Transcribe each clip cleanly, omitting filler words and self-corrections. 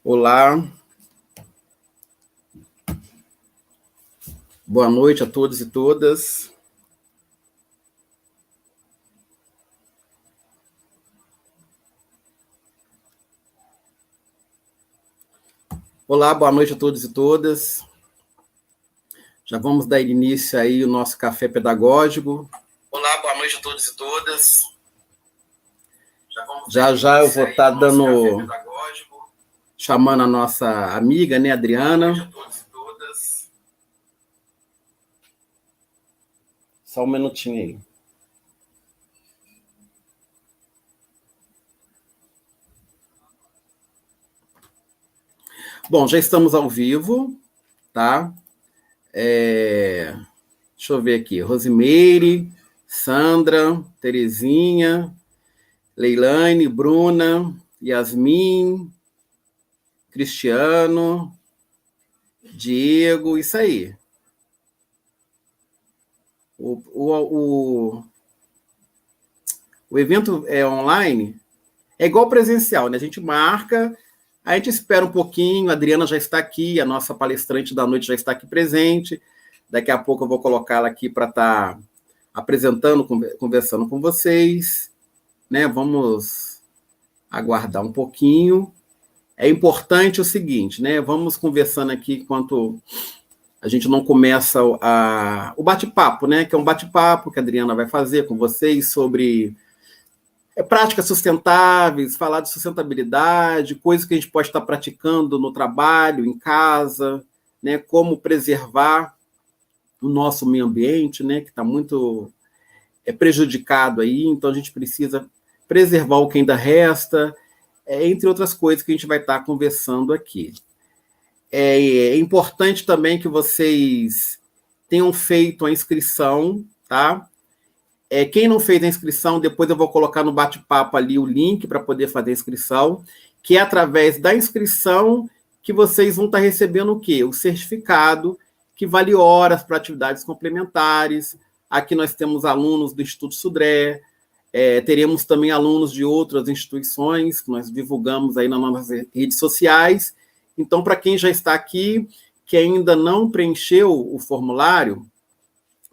Olá, boa noite a todos e todas. Olá, boa noite a todos e todas. Já vamos dar início aí ao nosso café pedagógico. Olá, boa noite a todos e todas. Já eu vou estar dando, chamando a nossa amiga, né, Adriana. Boa noite a todos e todas. Só um minutinho aí. Bom, já estamos ao vivo, tá? Deixa eu ver aqui. Rosimeire, Sandra, Terezinha, Leilane, Bruna, Yasmin, Cristiano, Diego, isso aí. O evento é online, é igual presencial, né? A gente marca, a gente espera um pouquinho, a Adriana já está aqui, a nossa palestrante da noite já está aqui presente. Daqui a pouco eu vou colocá-la aqui para estar apresentando, conversando com vocês, né? Vamos aguardar um pouquinho. É importante o seguinte, né? Vamos conversando aqui enquanto a gente não começa o bate-papo, né? Que é um bate-papo que a Adriana vai fazer com vocês sobre práticas sustentáveis, falar de sustentabilidade, coisas que a gente pode estar praticando no trabalho, em casa, né? Como preservar o nosso meio ambiente, né? Que está muito prejudicado aí, então a gente precisa preservar o que ainda resta, entre outras coisas que a gente vai estar conversando aqui. É importante também que vocês tenham feito a inscrição, tá? Quem não fez a inscrição, depois eu vou colocar no bate-papo ali o link para poder fazer a inscrição, que é através da inscrição que vocês vão estar recebendo o quê? O certificado, que vale horas para atividades complementares. Aqui nós temos alunos do Instituto Sudré, teremos também alunos de outras instituições, que nós divulgamos aí nas nossas redes sociais. Então, para quem já está aqui, que ainda não preencheu o formulário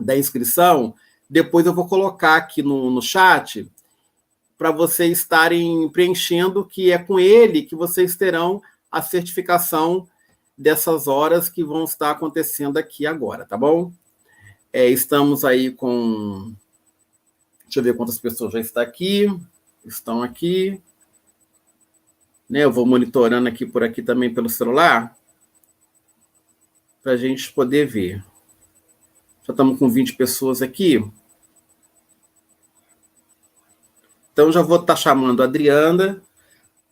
da inscrição, depois eu vou colocar aqui no chat para vocês estarem preenchendo, que é com ele que vocês terão a certificação dessas horas que vão estar acontecendo aqui agora, tá bom? Estamos aí com... Deixa eu ver quantas pessoas já estão aqui. Né, eu vou monitorando aqui por aqui também pelo celular, para a gente poder ver. Já estamos com 20 pessoas aqui. Então, já vou estar chamando a Adriana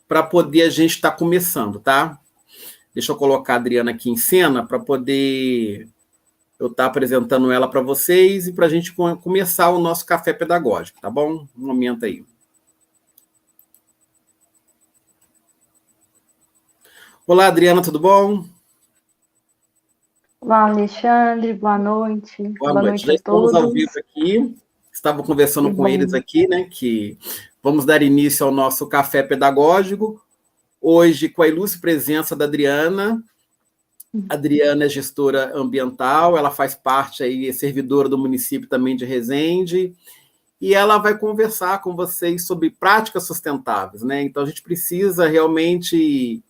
para poder a gente estar começando, tá? Deixa eu colocar a Adriana aqui em cena para poder eu estar apresentando ela para vocês e para a gente começar o nosso café pedagógico, tá bom? Um momento aí. Olá, Adriana, tudo bom? Olá, Alexandre, boa noite. Boa noite. Já estamos ao vivo aqui. Estava conversando com eles aqui, né? Que vamos dar início ao nosso café pedagógico. Hoje, com a ilustre presença da Adriana. A Adriana é gestora ambiental, ela faz parte aí, é servidora do município também de Resende, e ela vai conversar com vocês sobre práticas sustentáveis, né? Então, a gente precisa realmente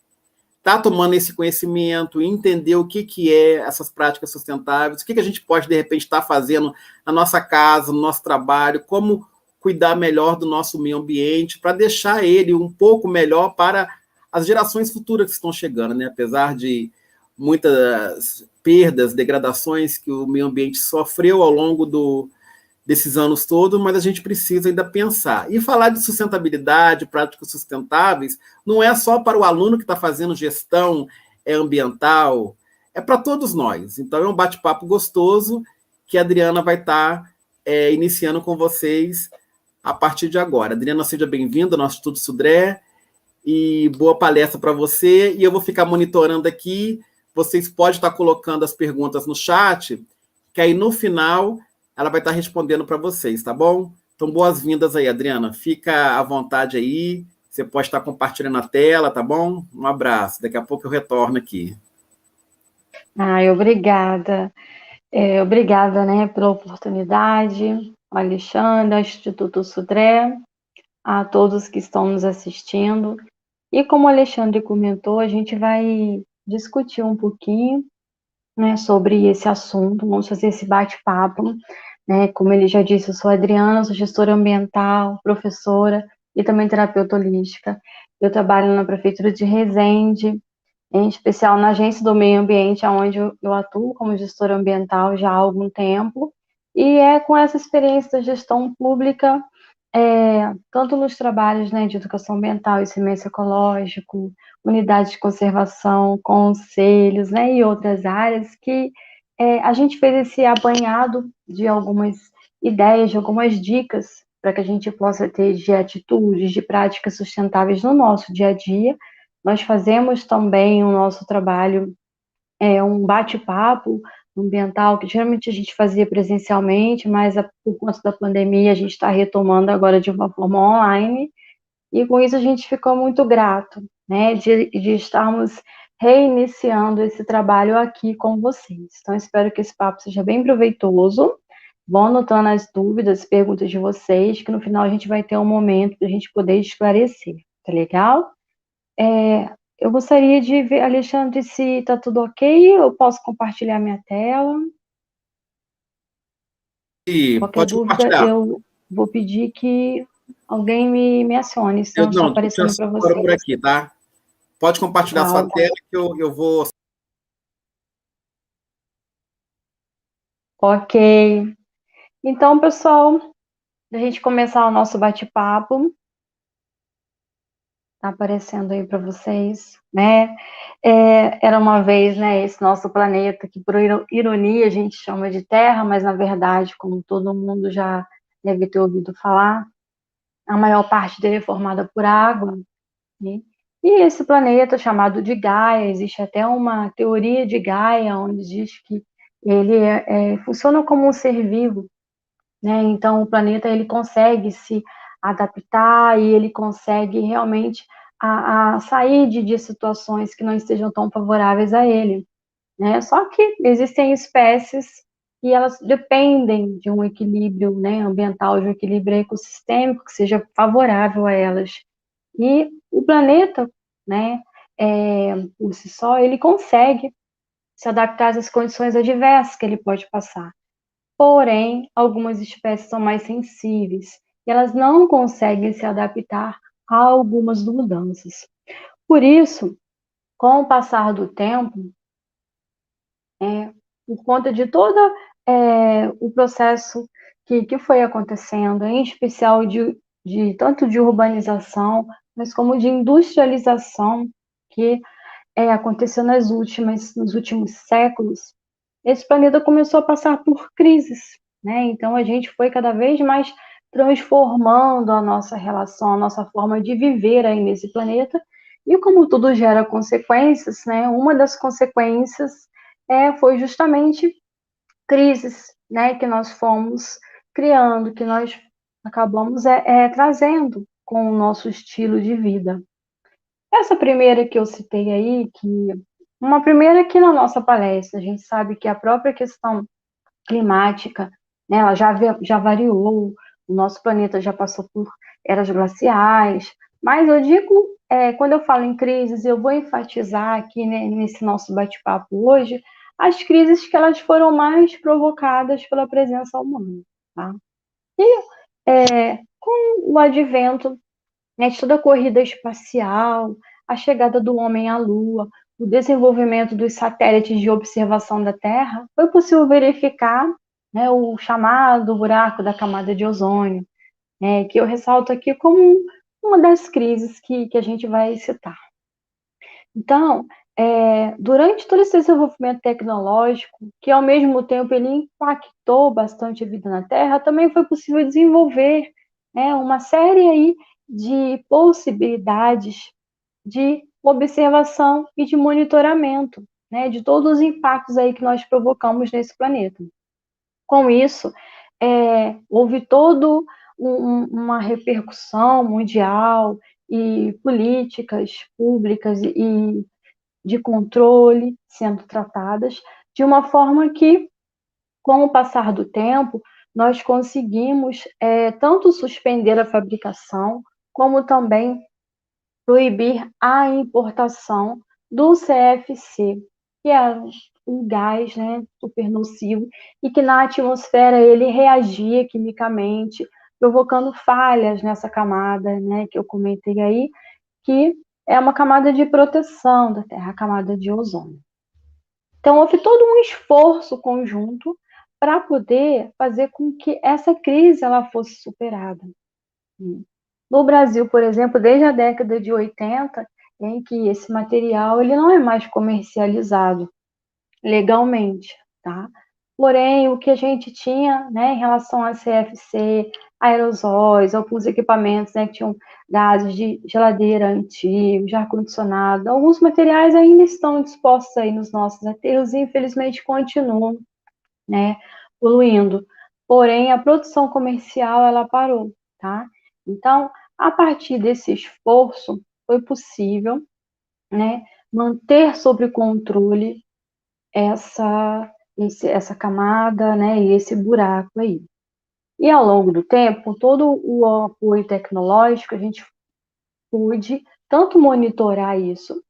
estar tomando esse conhecimento, entender o que é essas práticas sustentáveis, o que a gente pode, de repente, estar fazendo na nossa casa, no nosso trabalho, como cuidar melhor do nosso meio ambiente, para deixar ele um pouco melhor para as gerações futuras que estão chegando, né? Apesar de muitas perdas, degradações que o meio ambiente sofreu ao longo desses anos todos, mas a gente precisa ainda pensar. E falar de sustentabilidade, práticas sustentáveis, não é só para o aluno que está fazendo gestão ambiental, é para todos nós. Então, é um bate-papo gostoso que a Adriana vai estar iniciando com vocês a partir de agora. Adriana, seja bem-vinda ao nosso Instituto Sudré e boa palestra para você. E eu vou ficar monitorando aqui. Vocês podem estar colocando as perguntas no chat, que aí no final ela vai estar respondendo para vocês, tá bom? Então, boas-vindas aí, Adriana. Fica à vontade aí, Você pode estar compartilhando a tela, tá bom? Um abraço. Daqui a pouco eu retorno aqui. Ai, obrigada. Obrigada, né, pela oportunidade, ao Alexandre, ao Instituto Sudré, a todos que estão nos assistindo. E como o Alexandre comentou, a gente vai discutir um pouquinho, né, sobre esse assunto, vamos fazer esse bate-papo, né, como ele já disse, eu sou a Adriana, sou gestora ambiental, professora e também terapeuta holística. Eu trabalho na Prefeitura de Resende, em especial na Agência do Meio Ambiente, onde eu atuo como gestora ambiental já há algum tempo, e é com essa experiência da gestão pública, tanto nos trabalhos, né, de educação ambiental e semestre ecológico, unidades de conservação, conselhos, né, e outras áreas, que a gente fez esse apanhado de algumas ideias, de algumas dicas, para que a gente possa ter de atitudes, de práticas sustentáveis no nosso dia a dia. Nós fazemos também o nosso trabalho, um bate-papo ambiental, que geralmente a gente fazia presencialmente, mas por conta da pandemia a gente está retomando agora de uma forma online, e com isso a gente ficou muito grato, né, de estarmos reiniciando esse trabalho aqui com vocês. Então, espero que esse papo seja bem proveitoso. Vão anotando as dúvidas, perguntas de vocês, que no final a gente vai ter um momento para a gente poder esclarecer, tá legal? Eu gostaria de ver, Alexandre, se está tudo ok, eu posso compartilhar minha tela. E Qualquer pode dúvida, compartilhar. eu vou pedir que alguém me acione, se Eu não está não, já aparecendo para agora por vocês. aqui, tá? Pode compartilhar Tá, sua tela que eu vou. ok. Então, pessoal, a gente começar o nosso bate-papo, tá aparecendo aí para vocês, né? Era uma vez, né, esse nosso planeta, que por ironia a gente chama de Terra, mas na verdade, como todo mundo já deve ter ouvido falar, a maior parte dele é formada por água, né? E esse planeta chamado de Gaia, existe até uma teoria de Gaia, onde diz que ele funciona como um ser vivo, né? Então o planeta ele consegue se adaptar e ele consegue realmente a sair de situações que não estejam tão favoráveis a ele, né? Só que existem espécies e elas dependem de um equilíbrio, né, ambiental, de um equilíbrio ecossistêmico que seja favorável a elas. E o planeta, né, por si só, ele consegue se adaptar às condições adversas que ele pode passar. Porém, algumas espécies são mais sensíveis e elas não conseguem se adaptar a algumas mudanças. Por isso, com o passar do tempo, por conta de todo o processo que foi acontecendo, em especial tanto de urbanização, mas como de industrialização, que aconteceu nos últimos séculos, esse planeta começou a passar por crises, né? Então a gente foi cada vez mais transformando a nossa relação, a nossa forma de viver aí nesse planeta. E como tudo gera consequências, né? Uma das consequências foi justamente crises, né? Que nós fomos criando, que nós acabamos trazendo com o nosso estilo de vida. Essa primeira que eu citei aí, uma primeira aqui na nossa palestra, a gente sabe que a própria questão climática, né, ela já variou, o nosso planeta já passou por eras glaciais, mas eu digo, quando eu falo em crises, eu vou enfatizar aqui, né, nesse nosso bate-papo hoje, as crises que elas foram mais provocadas pela presença humana, tá? E com o advento, né, de toda a corrida espacial, a chegada do homem à Lua, o desenvolvimento dos satélites de observação da Terra, foi possível verificar, né, o chamado buraco da camada de ozônio, né, que eu ressalto aqui como uma das crises que a gente vai citar. Então, durante todo esse desenvolvimento tecnológico, que ao mesmo tempo ele impactou bastante a vida na Terra, também foi possível desenvolver, né, uma série aí de possibilidades de observação e de monitoramento, né, de todos os impactos aí que nós provocamos nesse planeta. Com isso, houve todo uma repercussão mundial e políticas públicas e de controle sendo tratadas de uma forma que, com o passar do tempo, nós conseguimos tanto suspender a fabricação, como também proibir a importação do CFC, que é um gás, né, super nocivo, e que na atmosfera ele reagia quimicamente, provocando falhas nessa camada, né, que eu comentei aí, que é uma camada de proteção da Terra, a camada de ozônio. Então, houve todo um esforço conjunto para poder fazer com que essa crise ela fosse superada. No Brasil, por exemplo, desde a década de 80, em que esse material ele não é mais comercializado legalmente, tá? Porém, o que a gente tinha, né, em relação a CFC, aerosóis, alguns equipamentos, né, que tinham gases de geladeira antigos, de ar-condicionado, alguns materiais ainda estão dispostos aí nos nossos aterros e, infelizmente, continuam, né, poluindo. Porém, a produção comercial, ela parou, tá? Então, a partir desse esforço, foi possível, né, manter sob controle essa camada, né, e esse buraco aí. E ao longo do tempo, com todo o apoio tecnológico, a gente pôde tanto monitorar isso,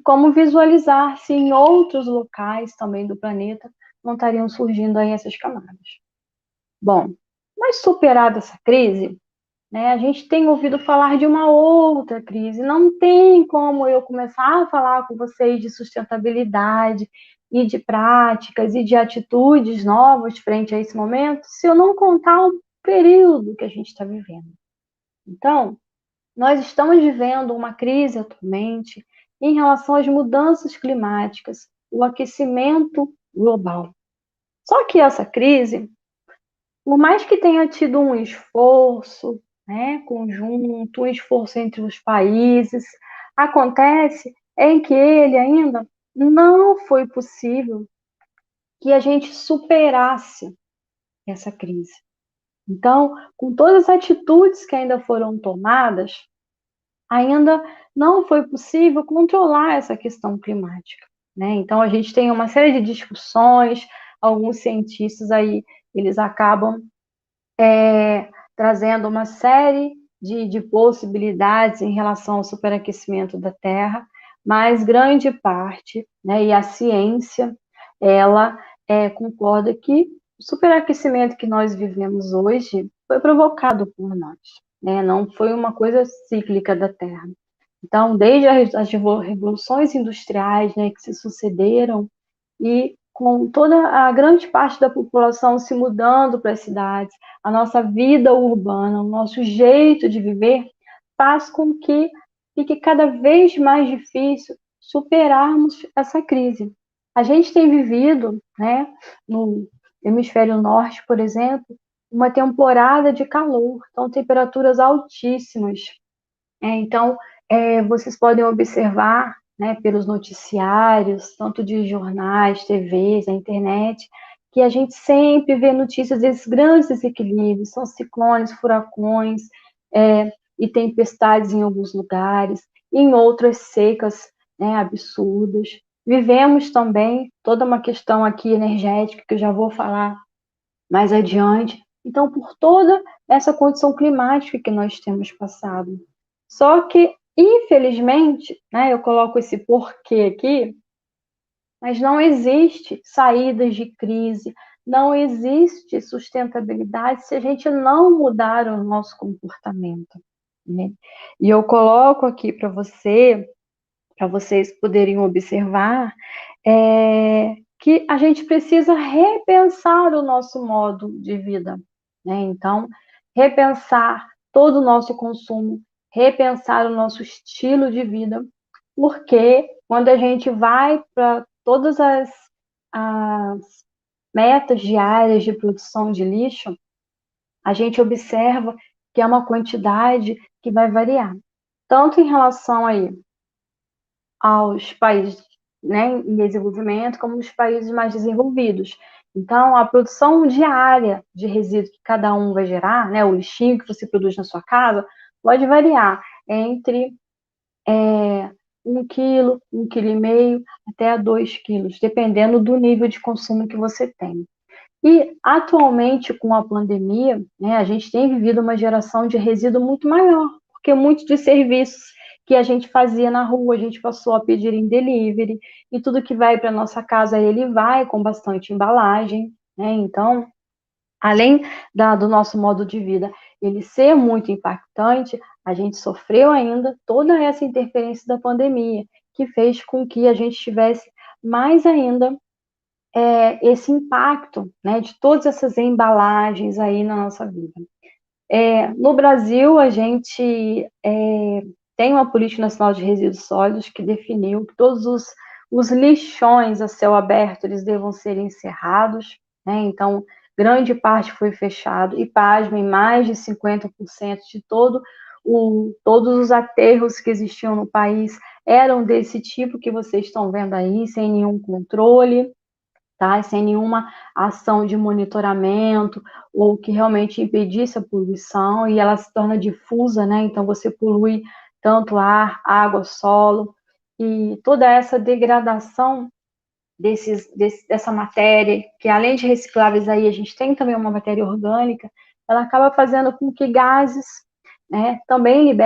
como visualizar se em outros locais também do planeta não estariam surgindo aí essas camadas. Bom, mas superada essa crise, né, a gente tem ouvido falar de uma outra crise. Não tem como eu começar a falar com vocês de sustentabilidade e de práticas e de atitudes novas frente a esse momento se eu não contar o período que a gente está vivendo. Então, nós estamos vivendo uma crise atualmente em relação às mudanças climáticas, o aquecimento global. Só que essa crise, por mais que tenha tido um esforço, né, conjunto, um esforço entre os países, acontece em que ele ainda não foi possível que a gente superasse essa crise. Então, com todas as atitudes que ainda foram tomadas, ainda não foi possível controlar essa questão climática, né? Então, a gente tem uma série de discussões, alguns cientistas aí, eles acabam trazendo uma série de possibilidades em relação ao superaquecimento da Terra, mas grande parte, né, e a ciência, ela concorda que o superaquecimento que nós vivemos hoje foi provocado por nós, né, não foi uma coisa cíclica da Terra. Então, desde as revoluções industriais, né, que se sucederam, e com toda a grande parte da população se mudando para as cidades, a nossa vida urbana, o nosso jeito de viver, faz com que fique cada vez mais difícil superarmos essa crise. A gente tem vivido, né, no hemisfério norte, por exemplo, uma temporada de calor, então temperaturas altíssimas. Então, vocês podem observar, né, pelos noticiários, tanto de jornais, TVs, a internet, que a gente sempre vê notícias desses grandes desequilíbrios, são ciclones, furacões, e tempestades em alguns lugares, e em outras secas, né, absurdas. Vivemos também toda uma questão aqui energética, que eu já vou falar mais adiante. Então, por toda essa condição climática que nós temos passado. Só que, infelizmente, né, eu coloco esse porquê aqui, mas não existe saídas de crise, não existe sustentabilidade se a gente não mudar o nosso comportamento, né? E eu coloco aqui para vocês poderem observar, que a gente precisa repensar o nosso modo de vida, né? Então, repensar todo o nosso consumo, repensar o nosso estilo de vida, porque quando a gente vai para todas as metas diárias de produção de lixo, a gente observa que é uma quantidade que vai variar, tanto em relação aí aos países, né, em desenvolvimento, como os países mais desenvolvidos. Então, a produção diária de resíduo que cada um vai gerar, né, o lixinho que você produz na sua casa, pode variar entre 1 quilo, 1,5 quilo, até 2 quilos, dependendo do nível de consumo que você tem. E, atualmente, com a pandemia, né, a gente tem vivido uma geração de resíduo muito maior, porque muitos dos serviços que a gente fazia na rua, a gente passou a pedir em delivery, e tudo que vai para nossa casa, ele vai com bastante embalagem, né? Então, além do nosso modo de vida ele ser muito impactante, a gente sofreu ainda toda essa interferência da pandemia, que fez com que a gente tivesse mais ainda esse impacto, né, de todas essas embalagens aí na nossa vida. No Brasil, a gente tem uma política nacional de resíduos sólidos que definiu que todos os lixões a céu aberto eles devam ser encerrados, né? Então, grande parte foi fechado e, pasmem, mais de 50% de todos os aterros que existiam no país eram desse tipo que vocês estão vendo aí, sem nenhum controle, tá? Sem nenhuma ação de monitoramento ou que realmente impedisse a poluição, e ela se torna difusa, né? Então você polui tanto ar, água, solo, e toda essa degradação dessa matéria, que além de recicláveis aí, a gente tem também uma matéria orgânica, ela acaba fazendo com que gases, né, também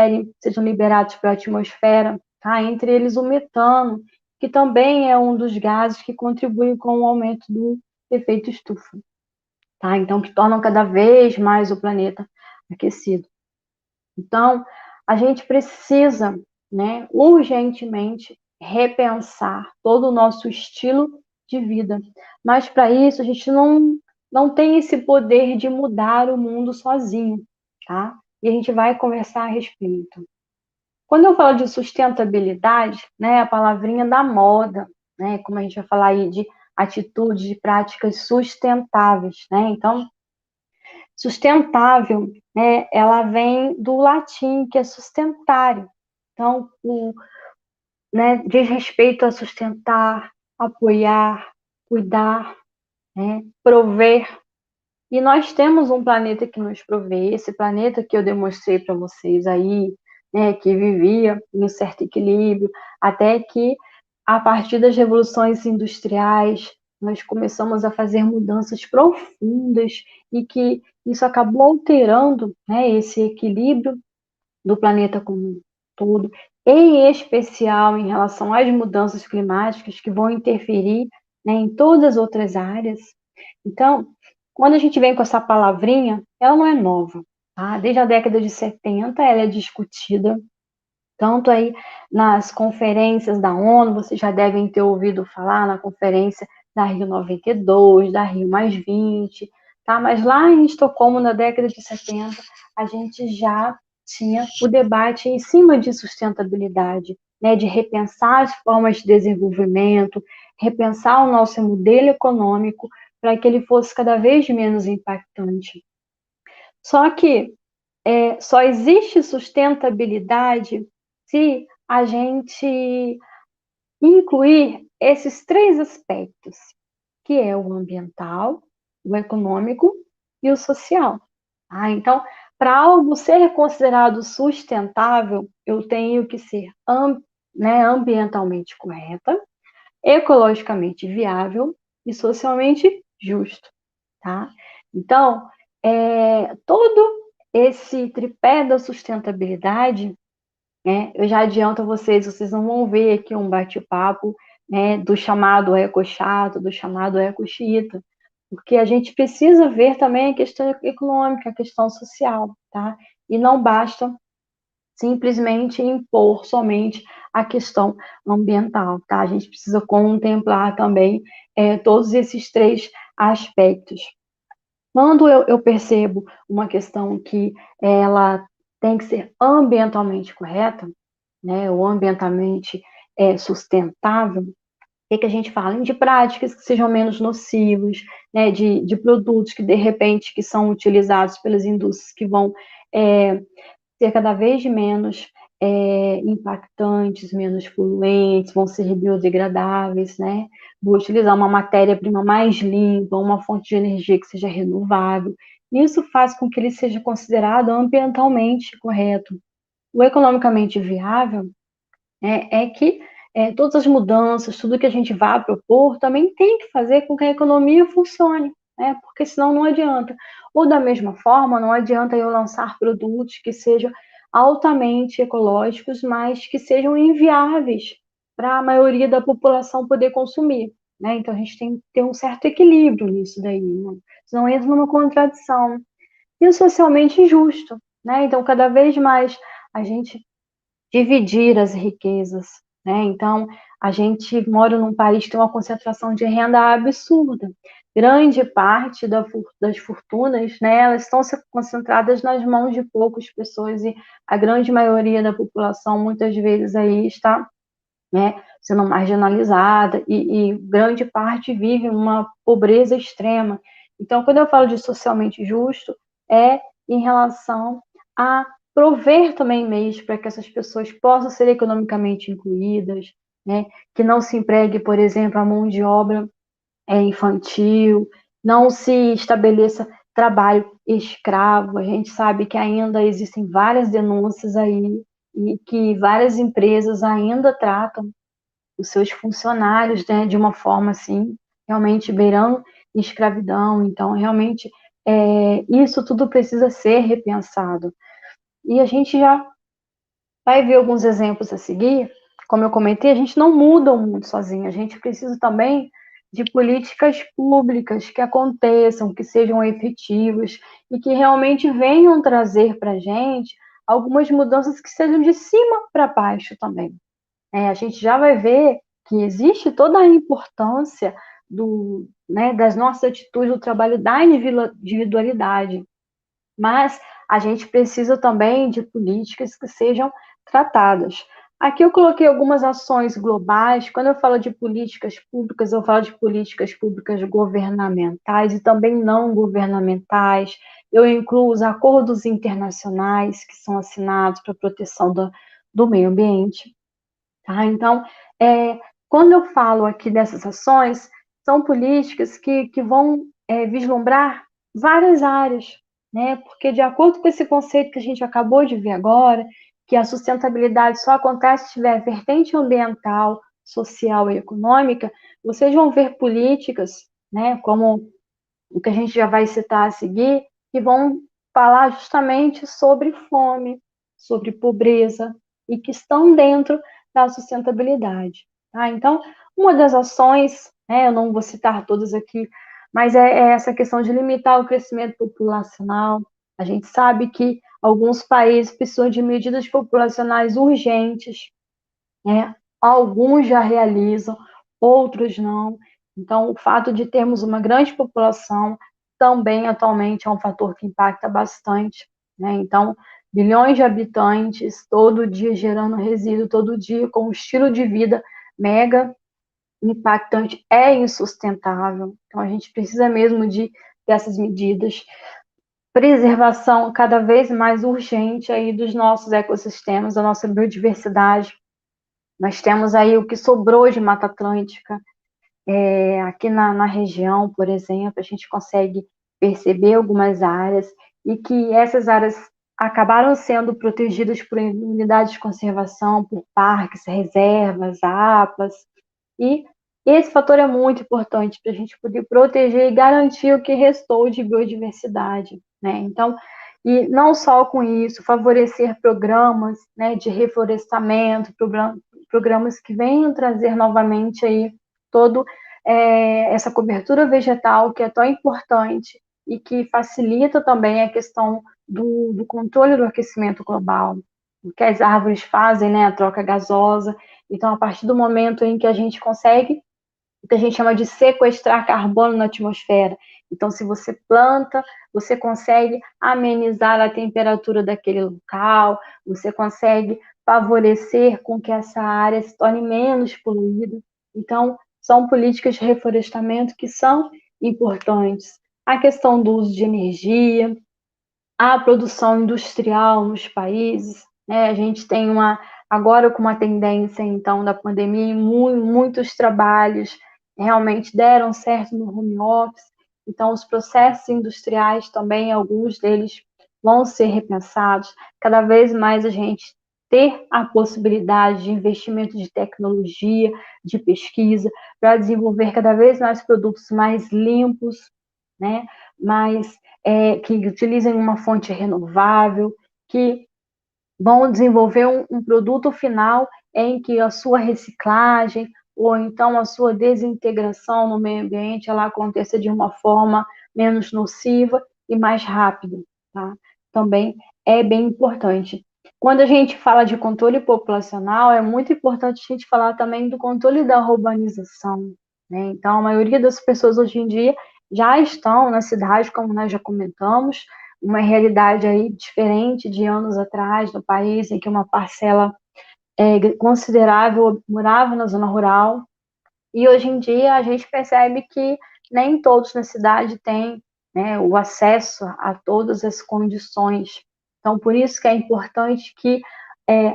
sejam liberados para a atmosfera, tá? Entre eles o metano, que também é um dos gases que contribuem com o aumento do efeito estufa, tá? Então, que tornam cada vez mais o planeta aquecido. Então, a gente precisa, né, urgentemente repensar todo o nosso estilo de vida. Mas para isso a gente não tem esse poder de mudar o mundo sozinho, tá? E a gente vai conversar a respeito. Quando eu falo de sustentabilidade, né, a palavrinha da moda, né, como a gente vai falar aí de atitudes, de práticas sustentáveis, né? Então, sustentável, né, ela vem do latim, que é sustentare. Então, né, diz respeito a sustentar, apoiar, cuidar, né, prover. E nós temos um planeta que nos provê, esse planeta que eu demonstrei para vocês aí, né, que vivia em um certo equilíbrio, até que, a partir das revoluções industriais, nós começamos a fazer mudanças profundas e que isso acabou alterando, né, esse equilíbrio do planeta como um todo, em especial em relação às mudanças climáticas que vão interferir, né, em todas as outras áreas. Então, quando a gente vem com essa palavrinha, ela não é nova, tá? Desde a década de 70 ela é discutida, tanto aí nas conferências da ONU, vocês já devem ter ouvido falar na conferência da Rio 92, da Rio +20, tá? Mas lá em Estocolmo, na década de 70, a gente já tinha o debate em cima de sustentabilidade, né? De repensar as formas de desenvolvimento, repensar o nosso modelo econômico para que ele fosse cada vez menos impactante. Só que só existe sustentabilidade se a gente incluir esses três aspectos, que é o ambiental, o econômico e o social. Ah, então, para algo ser considerado sustentável, eu tenho que ser né, ambientalmente correta, ecologicamente viável e socialmente justo, tá? Então, todo esse tripé da sustentabilidade, né, eu já adianto a vocês não vão ver aqui um bate-papo, né, do chamado eco-chato, do chamado eco-xiita, porque a gente precisa ver também a questão econômica, a questão social, tá? E não basta simplesmente impor somente a questão ambiental, tá? A gente precisa contemplar também todos esses três aspectos. Quando eu percebo uma questão que ela tem que ser ambientalmente correta, né, ou ambientalmente sustentável, o que a gente fala? De práticas que sejam menos nocivos, né, de produtos que, de repente, que são utilizados pelas indústrias que vão ser cada vez menos impactantes, menos poluentes, vão ser biodegradáveis, né? Vou utilizar uma matéria-prima mais limpa, uma fonte de energia que seja renovável. Isso faz com que ele seja considerado ambientalmente correto. o economicamente viável é que todas as mudanças, tudo que a gente vai propor, também tem que fazer com que a economia funcione, né? Porque senão não adianta. Ou da mesma forma, não adianta eu lançar produtos que sejam altamente ecológicos, mas que sejam inviáveis para a maioria da população poder consumir, né? Então a gente tem que ter um certo equilíbrio nisso daí, né? Senão entra numa contradição. E o socialmente injusto, né? Então cada vez mais a gente dividir as riquezas, né? Então, a gente mora num país que tem uma concentração de renda absurda. Grande parte das fortunas, né, elas estão concentradas nas mãos de poucas pessoas e a grande maioria da população muitas vezes aí está, né, sendo marginalizada e grande parte vive uma pobreza extrema. Então, quando eu falo de socialmente justo, é em relação a prover também meios para que essas pessoas possam ser economicamente incluídas, né, que não se empregue, por exemplo, a mão de obra infantil, não se estabeleça trabalho escravo. A gente sabe que ainda existem várias denúncias aí e que várias empresas ainda tratam os seus funcionários, né, de uma forma assim, realmente beirando escravidão. Então, realmente, isso tudo precisa ser repensado. E a gente já vai ver alguns exemplos a seguir. Como eu comentei, a gente não muda o mundo sozinho, a gente precisa também de políticas públicas que aconteçam, que sejam efetivas e que realmente venham trazer para a gente algumas mudanças que sejam de cima para baixo também. A gente já vai ver que existe toda a importância das nossas atitudes, do trabalho da individualidade, mas a gente precisa também de políticas que sejam tratadas. Aqui eu coloquei algumas ações globais. Quando eu falo de políticas públicas, eu falo de políticas públicas governamentais e também não governamentais. Eu incluo os acordos internacionais que são assinados para a proteção do meio ambiente. Tá? Então, quando eu falo aqui dessas ações, são políticas que vão vislumbrar várias áreas, né? Porque de acordo com esse conceito que a gente acabou de ver agora, que a sustentabilidade só acontece se tiver vertente ambiental, social e econômica, vocês vão ver políticas, né, como o que a gente já vai citar a seguir, que vão falar justamente sobre fome, sobre pobreza, e que estão dentro da sustentabilidade. Tá? Então, uma das ações, né, eu não vou citar todas aqui, mas é essa questão de limitar o crescimento populacional. A gente sabe que alguns países precisam de medidas populacionais urgentes, né? Alguns já realizam, outros não. Então, o fato de termos uma grande população também atualmente é um fator que impacta bastante, né? Então, bilhões de habitantes, todo dia gerando resíduo, todo dia com um estilo de vida mega impactante, é insustentável. Então, a gente precisa mesmo dessas medidas. Preservação cada vez mais urgente aí dos nossos ecossistemas, da nossa biodiversidade. Nós temos aí o que sobrou de Mata Atlântica, aqui na região, por exemplo, a gente consegue perceber algumas áreas e que essas áreas acabaram sendo protegidas por unidades de conservação, por parques, reservas, APAs, e esse fator é muito importante para a gente poder proteger e garantir o que restou de biodiversidade, né? Então, e não só com isso, favorecer programas, né, de reflorestamento, programas que venham trazer novamente aí todo essa cobertura vegetal que é tão importante e que facilita também a questão do controle do aquecimento global, o que as árvores fazem, né, a troca gasosa. Então, a partir do momento em que a gente consegue o que a gente chama de sequestrar carbono na atmosfera. Então, se você planta, você consegue amenizar a temperatura daquele local, você consegue favorecer com que essa área se torne menos poluída. Então, são políticas de reflorestamento que são importantes. A questão do uso de energia, a produção industrial nos países, né? A gente tem agora com uma tendência, então, da pandemia, muitos trabalhos realmente deram certo no home office, então os processos industriais também, alguns deles vão ser repensados, cada vez mais a gente ter a possibilidade de investimento de tecnologia, de pesquisa, para desenvolver cada vez mais produtos mais limpos, né? Que utilizem uma fonte renovável, que vão desenvolver um produto final em que a sua reciclagem ou então a sua desintegração no meio ambiente ela aconteça de uma forma menos nociva e mais rápida, tá? Também é bem importante. Quando a gente fala de controle populacional, é muito importante a gente falar também do controle da urbanização, né? Então, a maioria das pessoas hoje em dia já estão na cidade, como nós já comentamos, uma realidade aí diferente de anos atrás no país, em que uma parcela considerável morava na zona rural, e hoje em dia a gente percebe que nem todos na cidade têm, né, o acesso a todas as condições. Então, por isso que é importante que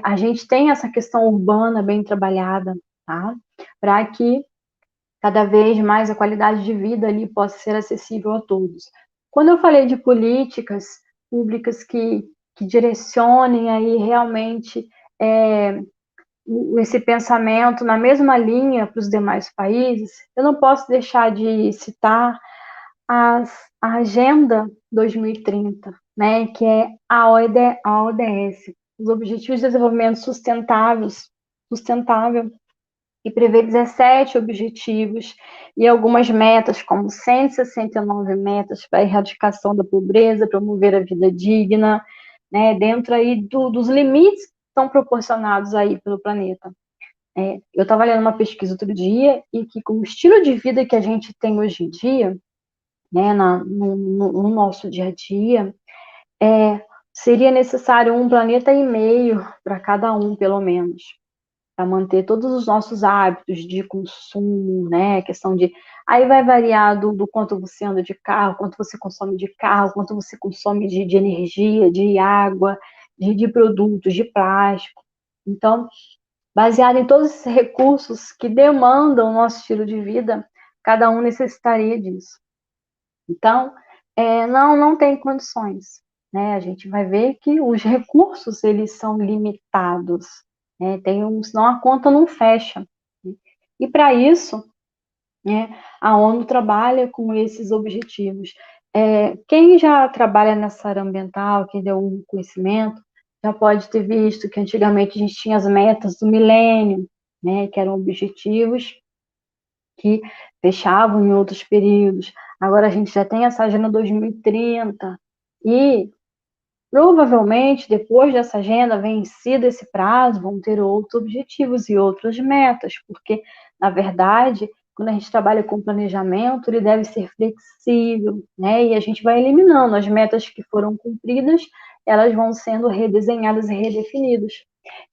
a gente tenha essa questão urbana bem trabalhada, tá? Para que cada vez mais a qualidade de vida ali possa ser acessível a todos. Quando eu falei de políticas públicas que direcionem aí realmente esse pensamento na mesma linha para os demais países, eu não posso deixar de citar a Agenda 2030, né, que é a ODS, os Objetivos de Desenvolvimento Sustentável, e prevê 17 objetivos e algumas metas, como 169 metas para a erradicação da pobreza, promover a vida digna, né, dentro aí dos limites que estão proporcionados aí pelo planeta. Eu estava lendo uma pesquisa outro dia e que com o estilo de vida que a gente tem hoje em dia, né, no nosso dia a dia, seria necessário 1,5 planeta para cada um, pelo menos, para manter todos os nossos hábitos de consumo, né? A questão de. Aí vai variar do quanto você anda de carro, quanto você consome de carro, quanto você consome de energia, de água, de produtos, de plástico. Então, baseado em todos esses recursos que demandam o nosso estilo de vida, cada um necessitaria disso. Então, não tem condições, né? A gente vai ver que os recursos, eles são limitados, né? Senão a conta não fecha. E para isso, né, a ONU trabalha com esses objetivos. Quem já trabalha nessa área ambiental, quem deu um conhecimento, já pode ter visto que antigamente a gente tinha as metas do milênio, né, que eram objetivos que fechavam em outros períodos. Agora a gente já tem essa Agenda 2030 e provavelmente depois dessa agenda vencido esse prazo, vão ter outros objetivos e outras metas, porque na verdade, quando a gente trabalha com planejamento, ele deve ser flexível, né? E a gente vai eliminando as metas que foram cumpridas, elas vão sendo redesenhadas e redefinidas.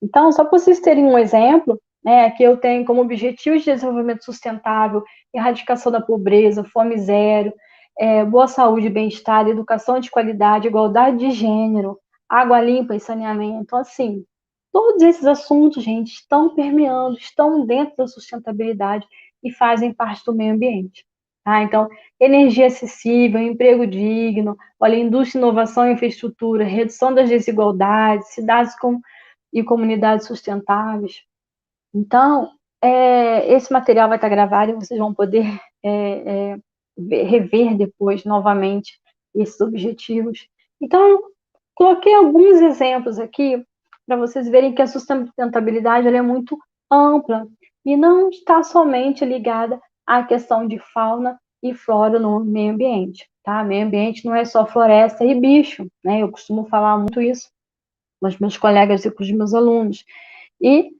Então, só para vocês terem um exemplo, né, aqui eu tenho como objetivos de desenvolvimento sustentável, erradicação da pobreza, fome zero, boa saúde e bem-estar, educação de qualidade, igualdade de gênero, água limpa e saneamento. Então, assim, todos esses assuntos, gente, estão permeando, estão dentro da sustentabilidade e fazem parte do meio ambiente. Tá? Então, energia acessível, emprego digno, olha, indústria, inovação e infraestrutura, redução das desigualdades, cidades e comunidades sustentáveis. Então, esse material vai estar gravado e vocês vão poder rever depois novamente esses objetivos. Então, coloquei alguns exemplos aqui para vocês verem que a sustentabilidade ela é muito ampla e não está somente ligada à questão de fauna e flora no meio ambiente, tá? Meio ambiente não é só floresta e bicho, né? Eu costumo falar muito isso com os meus colegas e com os meus alunos. E,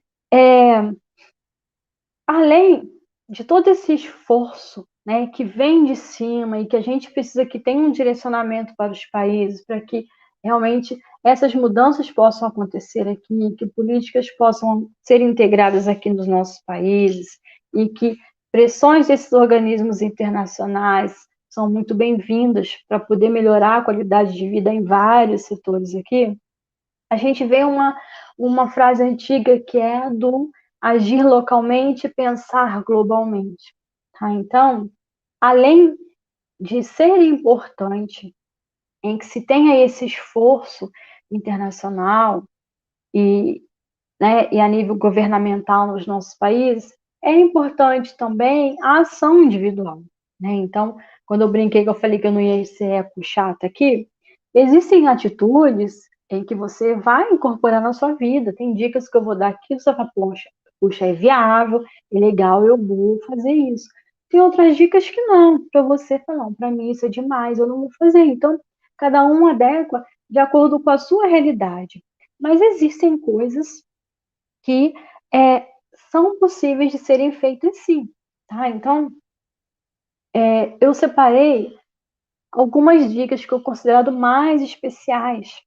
além de todo esse esforço, né, que vem de cima e que a gente precisa que tenha um direcionamento para os países, para que realmente essas mudanças possam acontecer aqui, que políticas possam ser integradas aqui nos nossos países e que pressões desses organismos internacionais são muito bem-vindas para poder melhorar a qualidade de vida em vários setores aqui. A gente vê uma frase antiga que é a do agir localmente e pensar globalmente. Tá? Então, além de ser importante em que se tenha esse esforço internacional e né, e a nível governamental nos nossos países, é importante também a ação individual, né? Então, quando eu brinquei que eu falei que eu não ia ser eco chata aqui, existem atitudes em que você vai incorporar na sua vida. Tem dicas que eu vou dar aqui, você fala, puxa, é viável, é legal, eu vou fazer isso. Tem outras dicas que não, para você falar, não, para mim isso é demais, eu não vou fazer. Então, cada um adequa de acordo com a sua realidade. Mas existem coisas que são possíveis de serem feitas sim, tá? Então, eu separei algumas dicas que eu considero mais especiais,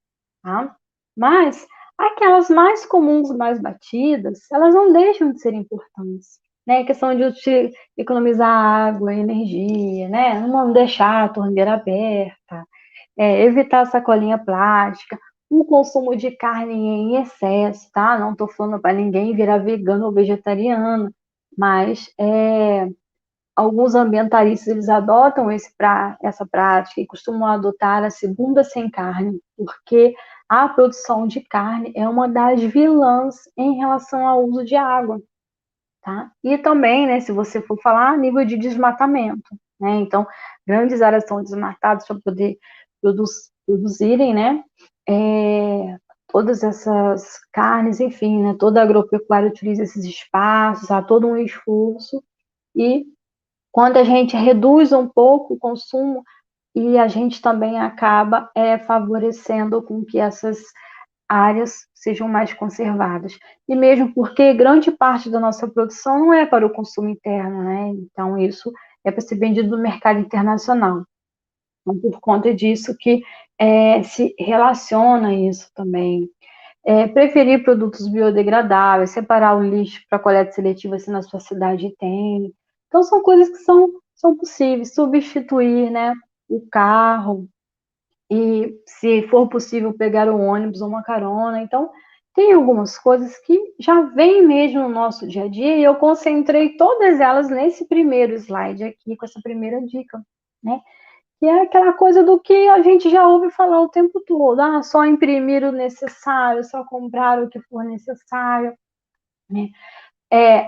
tá? Mas aquelas mais comuns, mais batidas, elas não deixam de ser importantes, né? A questão de economizar água, energia, né? Não deixar a torneira aberta, evitar sacolinha plástica, o consumo de carne em excesso, tá? Não estou falando para ninguém virar vegano ou vegetariano, mas alguns ambientalistas eles adotam essa prática e costumam adotar a segunda sem carne, porque a produção de carne é uma das vilãs em relação ao uso de água, tá? E também, né, se você for falar a nível de desmatamento, né? Então, grandes áreas são desmatadas para poder produzirem, né? Todas essas carnes, enfim, né? Toda a agropecuária utiliza esses espaços, há todo um esforço e quando a gente reduz um pouco o consumo e a gente também acaba favorecendo com que essas áreas sejam mais conservadas. E mesmo porque grande parte da nossa produção não é para o consumo interno, né? Então, isso é para ser vendido no mercado internacional. Então, por conta disso que se relaciona isso também. Preferir produtos biodegradáveis, separar o lixo para coleta seletiva se na sua cidade tem. Então, são coisas que são possíveis. Substituir, né, o carro e, se for possível, pegar um ônibus ou uma carona. Então, tem algumas coisas que já vêm mesmo no nosso dia a dia e eu concentrei todas elas nesse primeiro slide aqui, com essa primeira dica, né? Que é aquela coisa do que a gente já ouve falar o tempo todo. Ah, só imprimir o necessário, só comprar o que for necessário, né?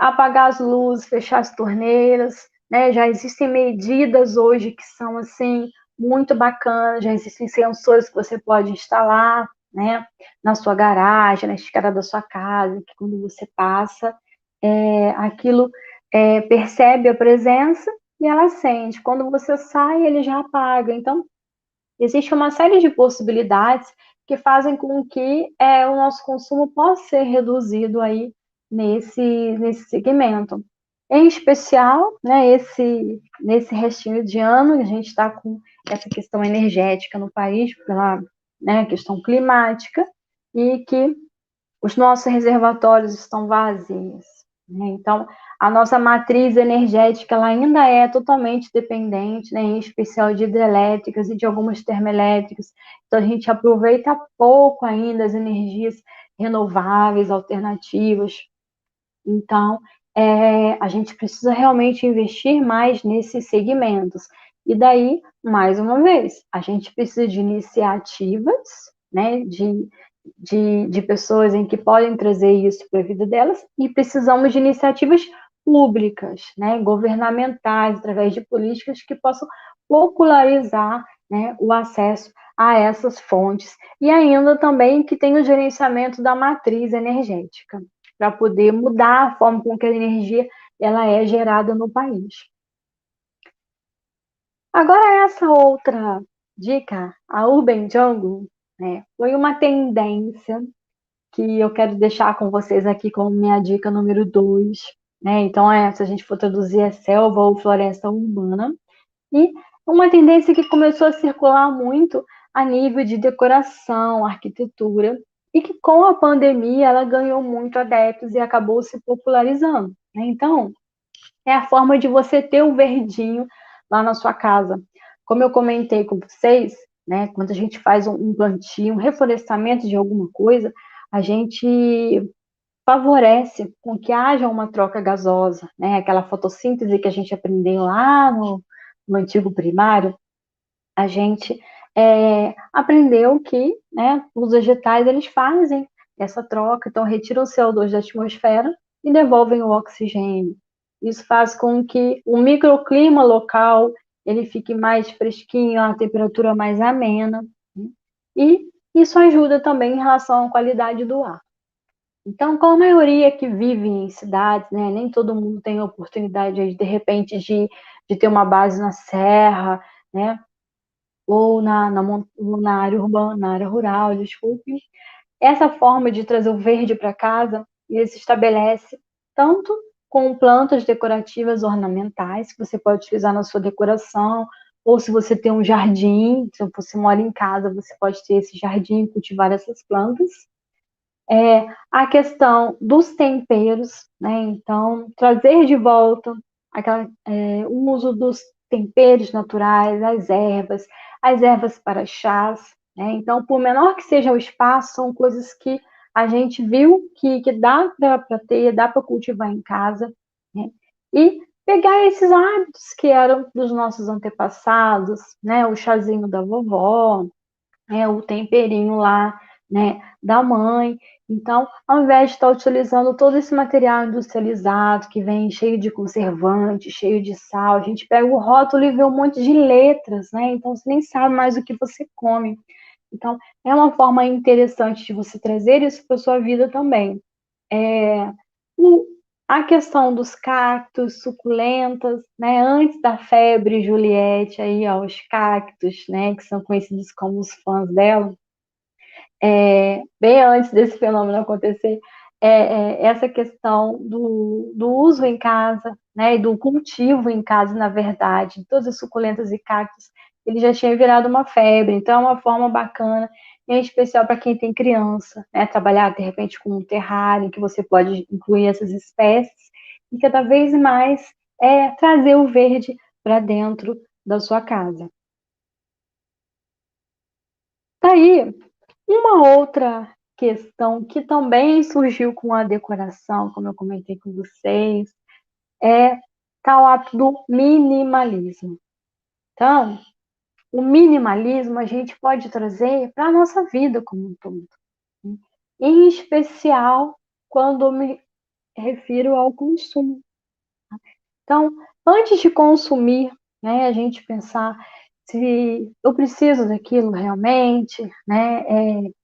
Apagar as luzes, fechar as torneiras, né? Já existem medidas hoje que são, assim, muito bacanas, já existem sensores que você pode instalar, né? Na sua garagem, na escada da sua casa, que quando você passa, aquilo percebe a presença e ela acende. Quando você sai, ele já apaga. Então, existe uma série de possibilidades que fazem com que o nosso consumo possa ser reduzido aí nesse segmento. Em especial, né, nesse restinho de ano, a gente está com essa questão energética no país, pela, né, questão climática, e que os nossos reservatórios estão vazios, né? Então, a nossa matriz energética ela ainda é totalmente dependente, né, em especial de hidrelétricas e de algumas termoelétricas. Então, a gente aproveita pouco ainda as energias renováveis, alternativas. Então, a gente precisa realmente investir mais nesses segmentos. E daí, mais uma vez, a gente precisa de iniciativas, né, de pessoas em que podem trazer isso para a vida delas, e precisamos de iniciativas públicas, né, governamentais, através de políticas que possam popularizar, né, o acesso a essas fontes, e ainda também que tenha o gerenciamento da matriz energética, para poder mudar a forma com que a energia ela é gerada no país. Agora, essa outra dica, a Urban Jungle, né, foi uma tendência que eu quero deixar com vocês aqui como minha dica número 2, né? Então, se a gente for traduzir, é selva ou floresta urbana. E uma tendência que começou a circular muito a nível de decoração, arquitetura, e que com a pandemia ela ganhou muito adeptos e acabou se popularizando, né? Então, é a forma de você ter um verdinho lá na sua casa. Como eu comentei com vocês, né, quando a gente faz um plantio, um reflorestamento de alguma coisa, a gente favorece com que haja uma troca gasosa, né? Aquela fotossíntese que a gente aprendeu lá no antigo primário, a gente aprendeu que, né, os vegetais eles fazem essa troca, então retiram o CO2 da atmosfera e devolvem o oxigênio. Isso faz com que o microclima local ele fique mais fresquinho, a temperatura mais amena, né? E isso ajuda também em relação à qualidade do ar. Então, com a maioria que vive em cidades, né, nem todo mundo tem a oportunidade, de repente, de ter uma base na serra, né, ou na área urbana, na área rural, desculpe. Essa forma de trazer o verde para casa, ele se estabelece tanto com plantas decorativas ornamentais, que você pode utilizar na sua decoração, ou se você tem um jardim, se você mora em casa, você pode ter esse jardim e cultivar essas plantas. A questão dos temperos, né? Então, trazer de volta o uso dos temperos naturais, as ervas para chás, né? Então, por menor que seja o espaço, são coisas que a gente viu que dá para ter, dá para cultivar em casa, né? E pegar esses hábitos que eram dos nossos antepassados, né? O chazinho da vovó, o temperinho lá, né, da mãe. Então, ao invés de estar utilizando todo esse material industrializado que vem cheio de conservante, cheio de sal, a gente pega o rótulo e vê um monte de letras, né? Então você nem sabe mais o que você come. Então, é uma forma interessante de você trazer isso para sua vida também. É, o- a questão dos cactos, suculentas, né? Antes da febre Juliette aí, ó, os cactos, né? Que são conhecidos como os fãs dela, bem antes desse fenômeno acontecer, essa questão do uso em casa, né? E do cultivo em casa, na verdade, todas as suculentas e cactos, ele já tinha virado uma febre. Então, é uma forma bacana, em especial para quem tem criança, né? Trabalhar de repente com um terrário, que você pode incluir essas espécies e cada vez mais trazer o verde para dentro da sua casa. Tá aí uma outra questão que também surgiu com a decoração, como eu comentei com vocês, é tal hábito do minimalismo. Então, o minimalismo a gente pode trazer para a nossa vida como um todo, né? Em especial quando eu me refiro ao consumo. Então, antes de consumir, né, a gente pensar se eu preciso daquilo realmente, né?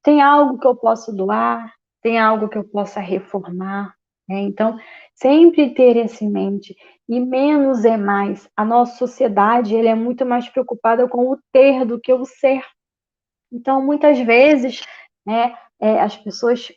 Tem algo que eu posso doar, tem algo que eu possa reformar, né? Então, sempre ter isso em mente. E menos é mais. A nossa sociedade, ele é muito mais preocupada com o ter do que o ser. Então, muitas vezes, né, as pessoas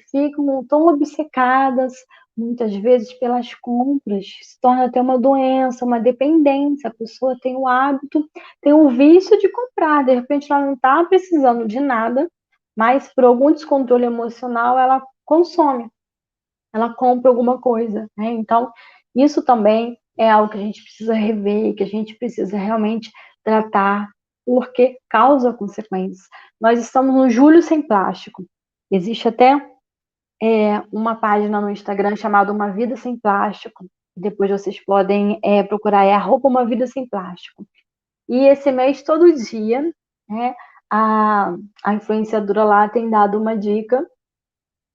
ficam tão obcecadas, muitas vezes, pelas compras, se torna até uma doença, uma dependência. A pessoa tem o hábito, tem o vício de comprar. De repente, ela não está precisando de nada, mas por algum descontrole emocional, ela consome, ela compra alguma coisa, né? Então, isso também é algo que a gente precisa rever, que a gente precisa realmente tratar, porque causa consequências. Nós estamos no Julho Sem Plástico. Existe até uma página no Instagram chamada Uma Vida Sem Plástico. Depois vocês podem procurar, @Uma Vida Sem Plástico. E esse mês, todo dia, né, a influenciadora lá tem dado uma dica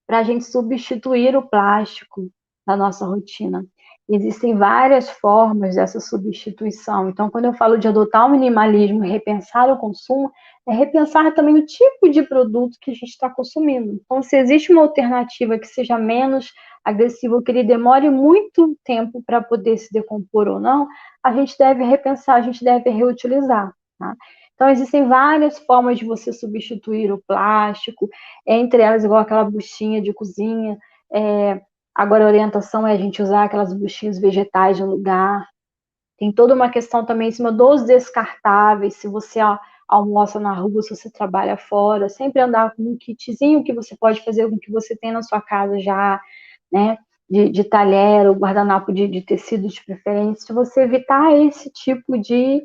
para a gente substituir o plástico da nossa rotina. Existem várias formas dessa substituição. Então, quando eu falo de adotar o minimalismo e repensar o consumo, é repensar também o tipo de produto que a gente está consumindo. Então, se existe uma alternativa que seja menos agressiva, que ele demore muito tempo para poder se decompor ou não, a gente deve repensar, a gente deve reutilizar. Tá? Então, existem várias formas de você substituir o plástico, entre elas, igual aquela buchinha de cozinha. Agora, a orientação é a gente usar aquelas buchinhas vegetais no lugar. Tem toda uma questão também em cima dos descartáveis. Se você almoça na rua, se você trabalha fora, sempre andar com um kitzinho que você pode fazer com o que você tem na sua casa já, né? De talher ou guardanapo de tecido de preferência, se você evitar esse tipo de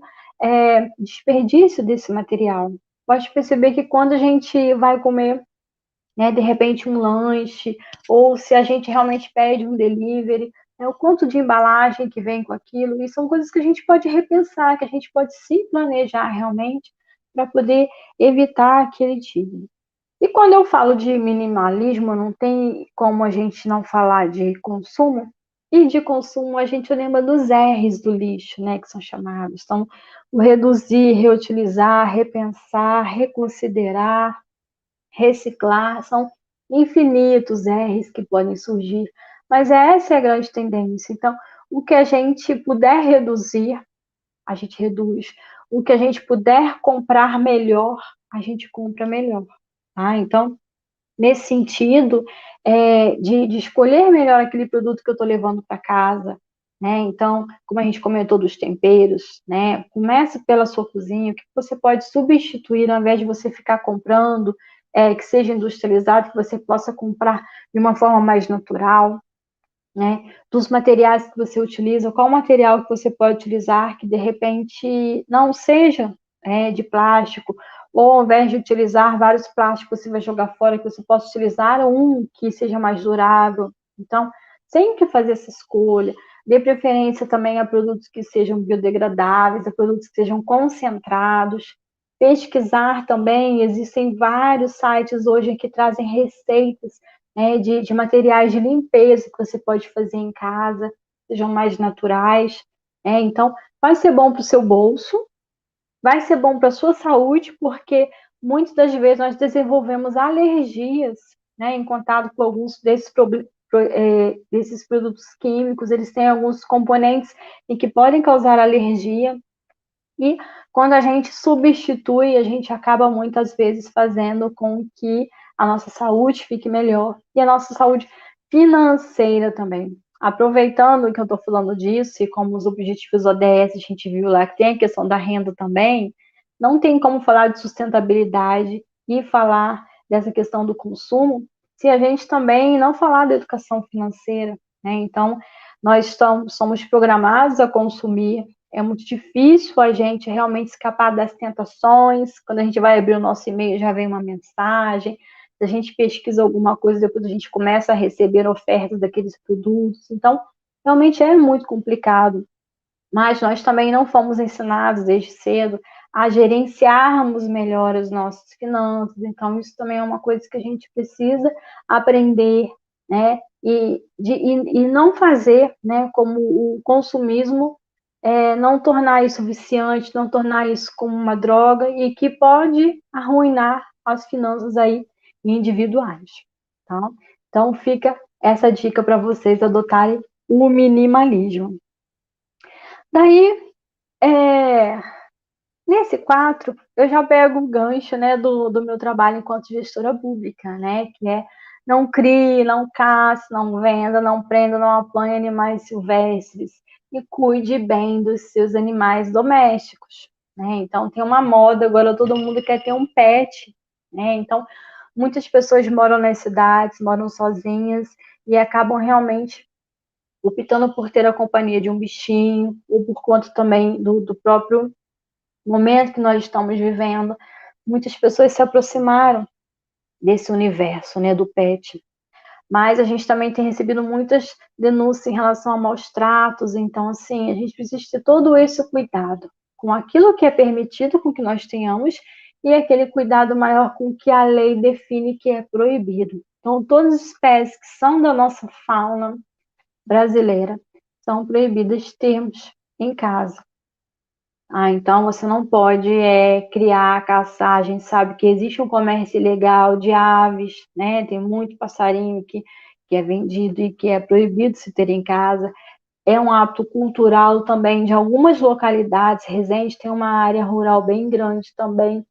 desperdício desse material. Pode perceber que quando a gente vai comer, né, de repente um lanche, ou se a gente realmente pede um delivery, né, o quanto de embalagem que vem com aquilo, e são coisas que a gente pode repensar, que a gente pode se planejar realmente para poder evitar aquele tipo. E quando eu falo de minimalismo, não tem como a gente não falar de consumo. E de consumo a gente lembra dos R's do lixo, né, que são chamados. Então, o reduzir, reutilizar, repensar, reconsiderar, reciclar, são infinitos R's que podem surgir. Mas essa é a grande tendência. Então, o que a gente puder reduzir, a gente reduz. O que a gente puder comprar melhor, a gente compra melhor. Tá? Então, nesse sentido, de escolher melhor aquele produto que eu estou levando para casa, né? Então, como a gente comentou dos temperos, né? Comece pela sua cozinha, o que você pode substituir ao invés de você ficar comprando, que seja industrializado, que você possa comprar de uma forma mais natural, né? Dos materiais que você utiliza, qual material que você pode utilizar que de repente não seja de plástico, ou ao invés de utilizar vários plásticos, você vai jogar fora, que você possa utilizar um que seja mais durável. Então, sempre fazer essa escolha. Dê preferência também a produtos que sejam biodegradáveis, a produtos que sejam concentrados. Pesquisar também, existem vários sites hoje que trazem receitas, né, de materiais de limpeza que você pode fazer em casa, sejam mais naturais. Então, vai ser bom para o seu bolso, vai ser bom para a sua saúde, porque muitas das vezes nós desenvolvemos alergias, né, em contato com alguns desses produtos químicos, eles têm alguns componentes em que podem causar alergia, e quando a gente substitui, a gente acaba muitas vezes fazendo com que a nossa saúde fique melhor e a nossa saúde financeira também. Aproveitando que eu estou falando disso, e como os objetivos ODS, a gente viu lá que tem a questão da renda também, não tem como falar de sustentabilidade e falar dessa questão do consumo se a gente também não falar da educação financeira, né? Então, somos programados a consumir, é muito difícil a gente realmente escapar das tentações. Quando a gente vai abrir o nosso e-mail, já vem uma mensagem. Se a gente pesquisa alguma coisa, depois a gente começa a receber ofertas daqueles produtos. Então, realmente é muito complicado. Mas nós também não fomos ensinados desde cedo a gerenciarmos melhor as nossas finanças. Então, isso também é uma coisa que a gente precisa aprender, né? E não fazer, né, como o consumismo, não tornar isso viciante, não tornar isso como uma droga e que pode arruinar as finanças aí individuais, tá? Então fica essa dica para vocês adotarem o minimalismo. Daí, é, nesse 4, eu já pego o gancho, né, do meu trabalho enquanto gestora pública, né, que é não crie, não caça, não venda, não prenda, não apanhe animais silvestres e cuide bem dos seus animais domésticos, né? Então tem uma moda agora, todo mundo quer ter um pet, né? Então muitas pessoas moram nas cidades, moram sozinhas e acabam realmente optando por ter a companhia de um bichinho ou por conta também do próprio momento que nós estamos vivendo. Muitas pessoas se aproximaram desse universo, né, do pet. Mas a gente também tem recebido muitas denúncias em relação a maus tratos, então, assim, a gente precisa ter todo esse cuidado com aquilo que é permitido com que nós tenhamos e aquele cuidado maior com que a lei define que é proibido. Então, todas as espécies que são da nossa fauna brasileira são proibidas de termos em casa. Então você não pode criar, caçar. A gente sabe que existe um comércio ilegal de aves, né? Tem muito passarinho que é vendido e que é proibido se ter em casa. É um hábito cultural também de algumas localidades. Resende tem uma área rural bem grande também,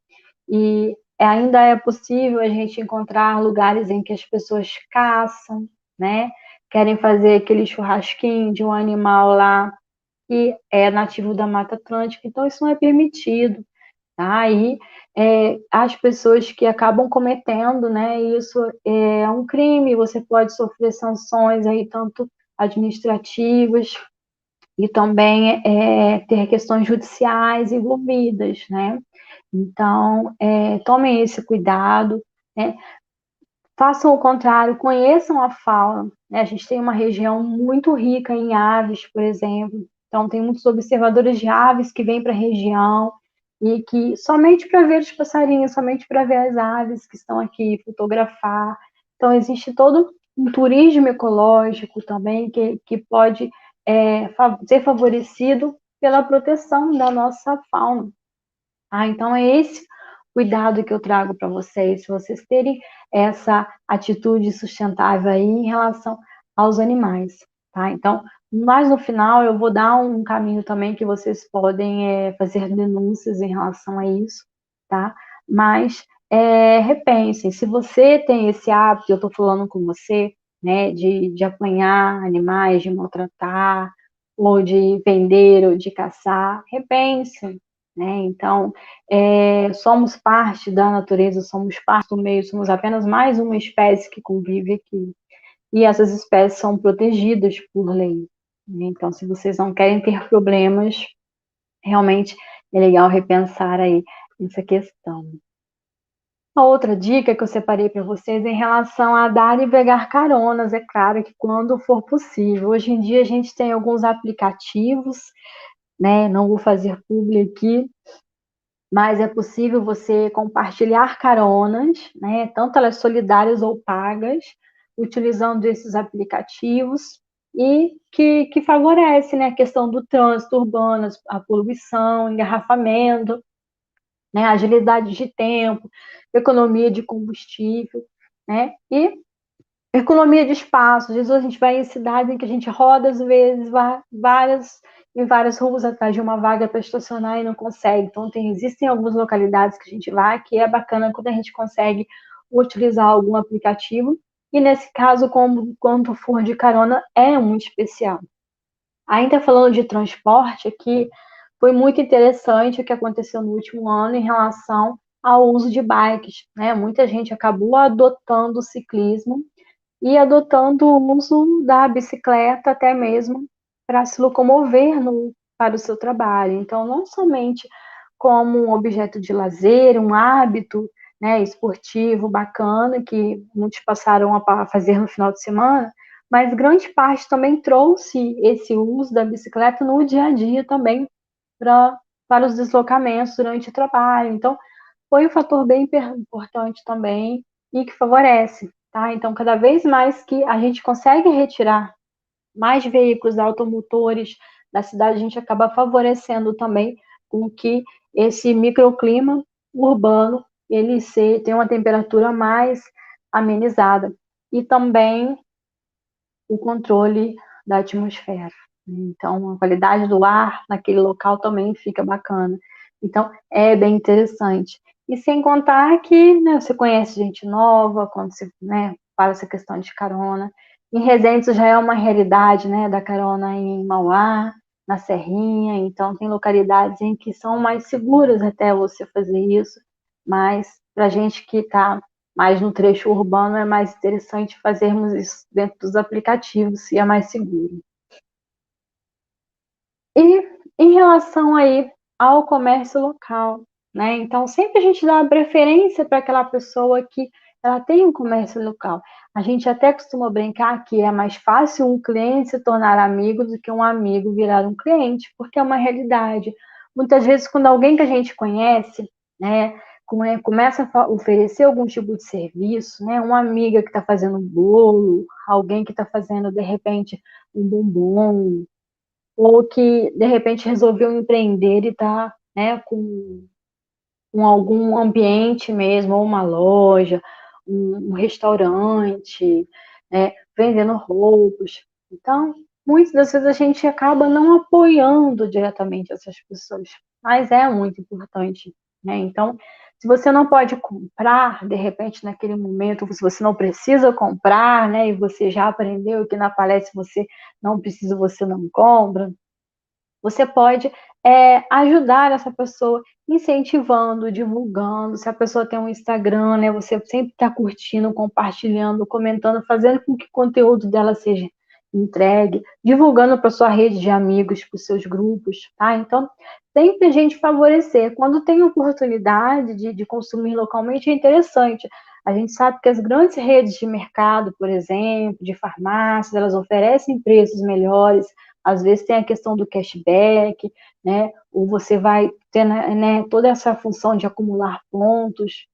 e ainda é possível a gente encontrar lugares em que as pessoas caçam, né? Querem fazer aquele churrasquinho de um animal lá que é nativo da Mata Atlântica, então isso não é permitido, tá? E as pessoas que acabam cometendo, né, isso é um crime, você pode sofrer sanções aí, tanto administrativas e também ter questões judiciais envolvidas, né? Então, tomem esse cuidado, né? Façam o contrário, conheçam a fauna, né? A gente tem uma região muito rica em aves, por exemplo. Então, tem muitos observadores de aves que vêm para a região e que somente para ver os passarinhos, somente para ver as aves que estão aqui, fotografar. Então, existe todo um turismo ecológico também que pode ser favorecido pela proteção da nossa fauna. Então, é esse cuidado que eu trago para vocês terem essa atitude sustentável aí em relação aos animais, tá? Então, mas no final eu vou dar um caminho também que vocês podem fazer denúncias em relação a isso, tá? Mas repensem, se você tem esse hábito, eu estou falando com você, né, de apanhar animais, de maltratar, ou de vender, ou de caçar, repensem, né? Então, somos parte da natureza, somos parte do meio, somos apenas mais uma espécie que convive aqui. E essas espécies são protegidas por lei, né? Então, se vocês não querem ter problemas, realmente é legal repensar aí essa questão. A outra dica que eu separei para vocês é em relação a dar e pegar caronas, é claro que quando for possível. Hoje em dia a gente tem alguns aplicativos, né? Não vou fazer publi aqui, mas é possível você compartilhar caronas, né, tanto elas solidárias ou pagas, utilizando esses aplicativos e que favorece, né, a questão do trânsito urbano, a poluição, engarrafamento, né, agilidade de tempo, economia de combustível, né, e economia de espaço. Às vezes a gente vai em cidades em que a gente roda, às vezes, em várias ruas atrás de uma vaga para estacionar e não consegue. Então, existem algumas localidades que a gente vai que é bacana quando a gente consegue utilizar algum aplicativo. E nesse caso, quando for de carona, é muito especial. Ainda falando de transporte aqui, foi muito interessante o que aconteceu no último ano em relação ao uso de bikes, né? Muita gente acabou adotando o ciclismo e adotando o uso da bicicleta até mesmo para se locomover para o seu trabalho. Então, não somente como um objeto de lazer, um hábito, né, esportivo bacana que muitos passaram a fazer no final de semana, mas grande parte também trouxe esse uso da bicicleta no dia a dia também para os deslocamentos durante o trabalho. Então, foi um fator bem importante também e que favorece, tá? Então, cada vez mais que a gente consegue retirar mais veículos automotores da cidade, a gente acaba favorecendo também com que esse microclima urbano tenha uma temperatura mais amenizada e também o controle da atmosfera. Então, a qualidade do ar naquele local também fica bacana. Então, é bem interessante. E sem contar que, né, você conhece gente nova, quando você, né, fala essa questão de carona. Em Resende isso já é uma realidade, né, da carona em Mauá, na Serrinha. Então, tem localidades em que são mais seguras até você fazer isso. Mas, para a gente que está mais no trecho urbano, é mais interessante fazermos isso dentro dos aplicativos e é mais seguro. E em relação aí ao comércio local, né? Então, sempre a gente dá uma preferência para aquela pessoa que ela tem um comércio local. A gente até costuma brincar que é mais fácil um cliente se tornar amigo do que um amigo virar um cliente, porque é uma realidade. Muitas vezes, quando alguém que a gente conhece, né, começa a oferecer algum tipo de serviço, né, uma amiga que está fazendo um bolo, alguém que está fazendo, de repente, um bombom, ou que de repente resolveu empreender e está, né, com algum ambiente mesmo, ou uma loja, um restaurante, né, vendendo roupas. Então, muitas das vezes a gente acaba não apoiando diretamente essas pessoas, mas é muito importante, né? Então, se você não pode comprar, de repente, naquele momento, se você não precisa comprar, né, e você já aprendeu que na palestra você não precisa, você não compra, você pode ajudar essa pessoa incentivando, divulgando. Se a pessoa tem um Instagram, né, você sempre está curtindo, compartilhando, comentando, fazendo com que o conteúdo dela seja entregue, divulgando para sua rede de amigos, para os seus grupos, tá? Então, sempre a gente favorecer. Quando tem oportunidade de consumir localmente, é interessante. A gente sabe que as grandes redes de mercado, por exemplo, de farmácias, elas oferecem preços melhores, às vezes tem a questão do cashback, né? Ou você vai ter, né, toda essa função de acumular pontos,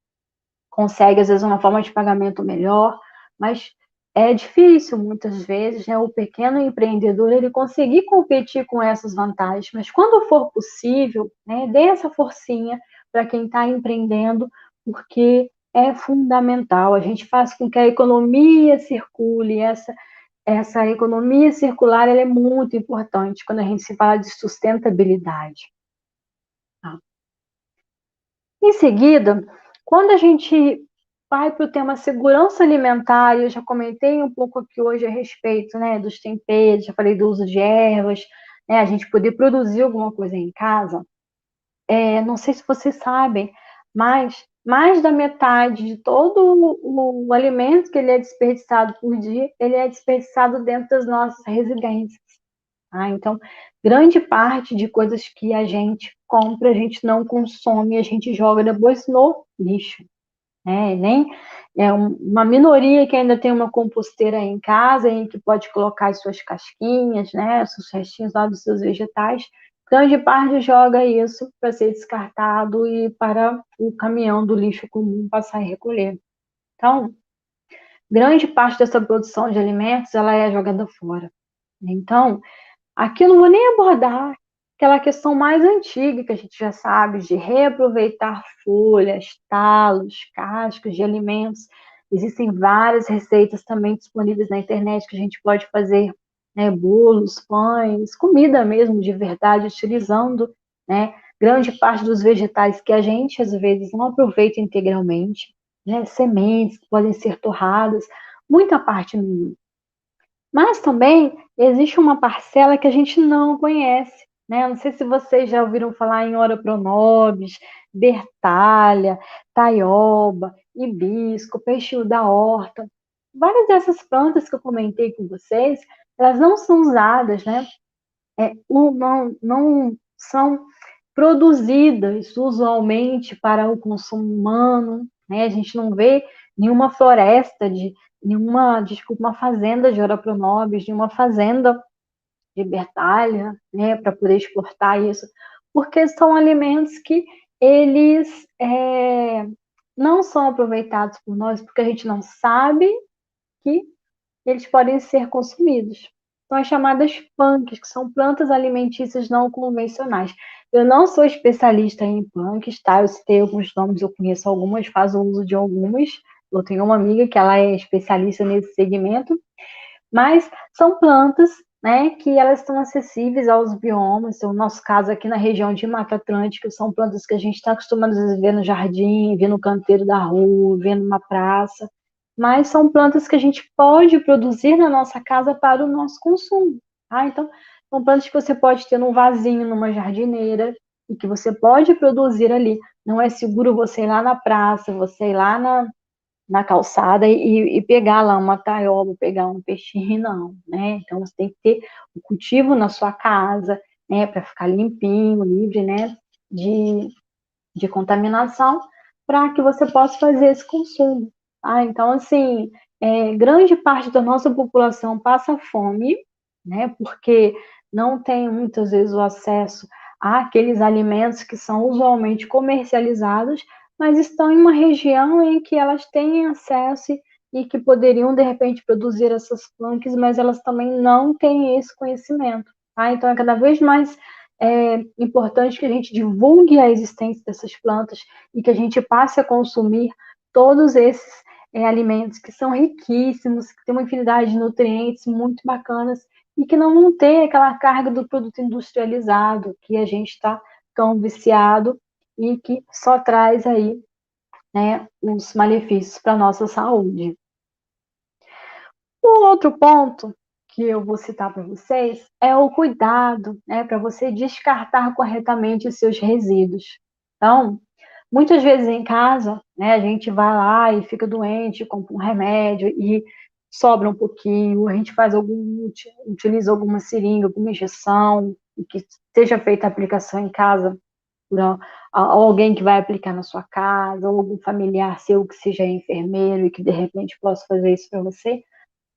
consegue, às vezes, uma forma de pagamento melhor, mas é difícil, muitas vezes, né, o pequeno empreendedor ele conseguir competir com essas vantagens, mas quando for possível, né, dê essa forcinha para quem está empreendendo, porque é fundamental, a gente faz com que a economia circule, essa economia circular ela é muito importante quando a gente se fala de sustentabilidade. Tá? Em seguida, quando a gente vai para o tema segurança alimentar, eu já comentei um pouco aqui hoje a respeito, né, dos temperos, já falei do uso de ervas, né, a gente poder produzir alguma coisa em casa. Não sei se vocês sabem, mas mais da metade de todo o alimento que ele é desperdiçado por dia, ele é desperdiçado dentro das nossas residências. Tá? Então, grande parte de coisas que a gente compra, a gente não consome, a gente joga depois no lixo. Nem uma minoria que ainda tem uma composteira em casa, em que pode colocar as suas casquinhas, né, os seus restinhos lá dos seus vegetais. Grande parte joga isso para ser descartado e para o caminhão do lixo comum passar e recolher. Então, grande parte dessa produção de alimentos ela é jogada fora. Então, aqui eu não vou nem abordar aquela questão mais antiga que a gente já sabe, de reaproveitar folhas, talos, cascas de alimentos. Existem várias receitas também disponíveis na internet que a gente pode fazer, né, bolos, pães, comida mesmo de verdade, utilizando, né, grande parte dos vegetais que a gente às vezes não aproveita integralmente, né, sementes que podem ser torradas, muita parte no. Mas também existe uma parcela que a gente não conhece, né? Não sei se vocês já ouviram falar em Ora Pronobis, Bertalha, Taioba, hibisco, peixe da horta. Várias dessas plantas que eu comentei com vocês, elas não são usadas, né? Não são produzidas usualmente para o consumo humano, né? A gente não vê nenhuma floresta uma fazenda de Ora Pronobis, nenhuma fazenda de Bertalha, né, para poder exportar isso, porque são alimentos que eles não são aproveitados por nós, porque a gente não sabe que eles podem ser consumidos. São as chamadas punks, que são plantas alimentícias não convencionais. Eu não sou especialista em punks, tá? Eu citei alguns nomes, eu conheço algumas, faço uso de algumas. Eu tenho uma amiga que ela é especialista nesse segmento, mas são plantas, né, que elas estão acessíveis aos biomas. No nosso caso aqui na região de Mata Atlântica, são plantas que a gente está acostumado a ver no jardim, ver no canteiro da rua, ver numa praça, mas são plantas que a gente pode produzir na nossa casa para o nosso consumo, tá? Então, são plantas que você pode ter num vasinho, numa jardineira, e que você pode produzir ali. Não é seguro você ir lá na praça, você ir lá na calçada e pegar lá uma taioba, pegar um peixinho, não, né? Então, você tem que ter o cultivo na sua casa, né, para ficar limpinho, livre, né, de contaminação, para que você possa fazer esse consumo. Tá? Então, assim, grande parte da nossa população passa fome, né, porque não tem muitas vezes o acesso àqueles alimentos que são usualmente comercializados, mas estão em uma região em que elas têm acesso e que poderiam, de repente, produzir essas plantas, mas elas também não têm esse conhecimento. Tá? Então, é cada vez mais importante que a gente divulgue a existência dessas plantas e que a gente passe a consumir todos esses alimentos que são riquíssimos, que têm uma infinidade de nutrientes muito bacanas e que não vão ter aquela carga do produto industrializado que a gente está tão viciado e que só traz aí, né, os malefícios para a nossa saúde. O outro ponto que eu vou citar para vocês é o cuidado, né, para você descartar corretamente os seus resíduos. Então, muitas vezes em casa, né, a gente vai lá e fica doente, compra um remédio e sobra um pouquinho, a gente utiliza alguma seringa, alguma injeção, e que seja feita a aplicação em casa por alguém que vai aplicar na sua casa, ou algum familiar seu que seja enfermeiro e que de repente possa fazer isso para você.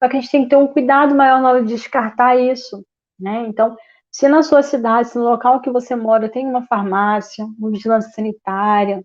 Só que a gente tem que ter um cuidado maior na hora de descartar isso, né? Então, se na sua cidade, se no local que você mora tem uma farmácia, uma vigilância sanitária,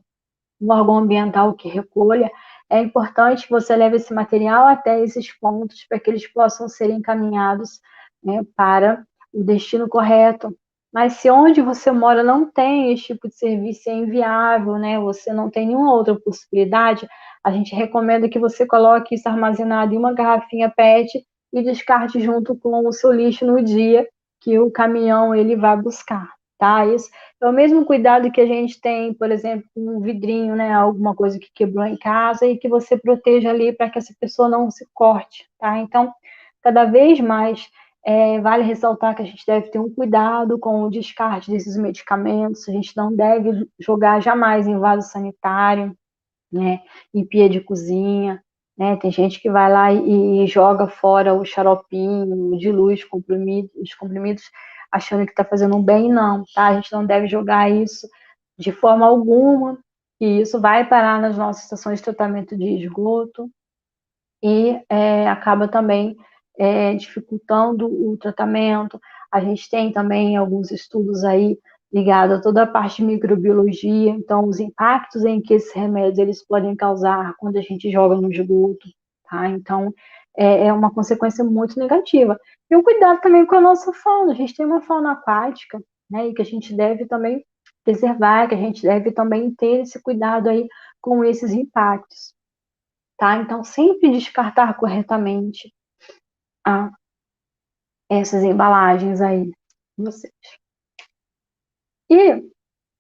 um órgão ambiental que recolha, é importante que você leve esse material até esses pontos para que eles possam ser encaminhados, né, para o destino correto. Mas se onde você mora não tem esse tipo de serviço, é inviável, né, você não tem nenhuma outra possibilidade, a gente recomenda que você coloque isso armazenado em uma garrafinha PET e descarte junto com o seu lixo no dia que o caminhão ele vai buscar, tá? Isso é o mesmo cuidado que a gente tem, por exemplo, com um vidrinho, né? Alguma coisa que quebrou em casa e que você proteja ali para que essa pessoa não se corte, tá? Então, cada vez mais vale ressaltar que a gente deve ter um cuidado com o descarte desses medicamentos, a gente não deve jogar jamais em vaso sanitário, né? Em pia de cozinha, né? Tem gente que vai lá e joga fora o xaropinho, dilui os comprimidos achando que está fazendo um bem, não, tá? A gente não deve jogar isso de forma alguma, e isso vai parar nas nossas estações de tratamento de esgoto e acaba também dificultando o tratamento. A gente tem também alguns estudos aí ligados a toda a parte de microbiologia, então os impactos em que esses remédios eles podem causar quando a gente joga no esgoto, tá? Então é uma consequência muito negativa. E o cuidado também com a nossa fauna, a gente tem uma fauna aquática, né, e que a gente deve também preservar, que a gente deve também ter esse cuidado aí com esses impactos, tá? Então sempre descartar corretamente a essas embalagens aí, vocês. E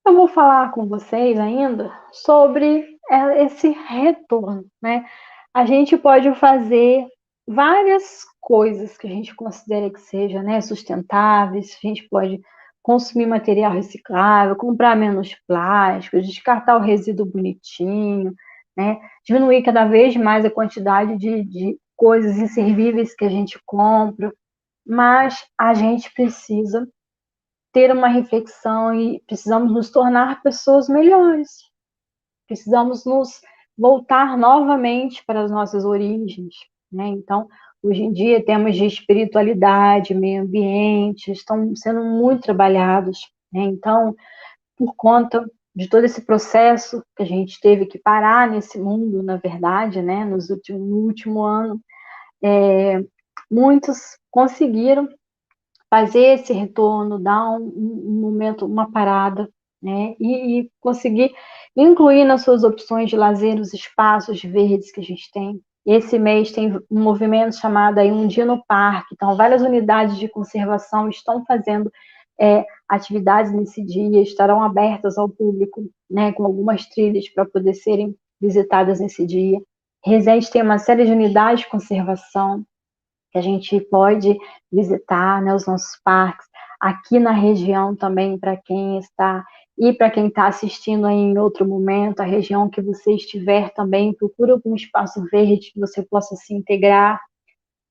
eu vou falar com vocês ainda sobre esse retorno, né? A gente pode fazer várias coisas que a gente considera que seja, né, sustentáveis. A gente pode consumir material reciclável, comprar menos plástico, descartar o resíduo bonitinho, né? Diminuir cada vez mais a quantidade de coisas inservíveis que a gente compra, mas a gente precisa ter uma reflexão e precisamos nos tornar pessoas melhores. Precisamos nos voltar novamente para as nossas origens, né? Então, hoje em dia, temas de espiritualidade, meio ambiente, estão sendo muito trabalhados, né? Então, por conta de todo esse processo que a gente teve que parar nesse mundo, na verdade, né? No último ano, muitos conseguiram fazer esse retorno, dar um momento, uma parada, né? E conseguir incluir nas suas opções de lazer os espaços verdes que a gente tem. Esse mês tem um movimento chamado aí Um Dia no Parque, então várias unidades de conservação estão fazendo atividades nesse dia, estarão abertas ao público, né, com algumas trilhas para poder serem visitadas nesse dia. Resende tem uma série de unidades de conservação, que a gente pode visitar, né, os nossos parques, aqui na região também, para quem está, e para quem está assistindo aí em outro momento, a região que você estiver também, procura algum espaço verde que você possa se integrar.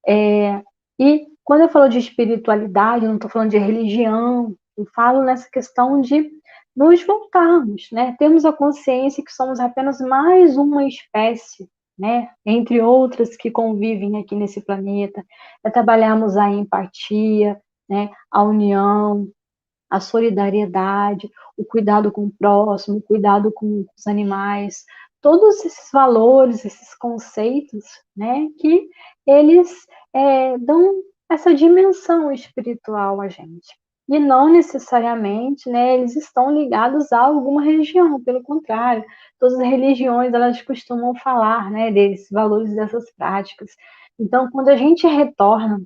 E quando eu falo de espiritualidade, eu não estou falando de religião, eu falo nessa questão de nos voltarmos, né? Temos a consciência que somos apenas mais uma espécie, né? Entre outras que convivem aqui nesse planeta. É trabalharmos a empatia, né? A união, a solidariedade, o cuidado com o próximo, o cuidado com os animais, todos esses valores, esses conceitos, né, que eles dão essa dimensão espiritual a gente. E não necessariamente, né, eles estão ligados a alguma religião, pelo contrário, todas as religiões, elas costumam falar, né, desses valores, dessas práticas. Então, quando a gente retorna,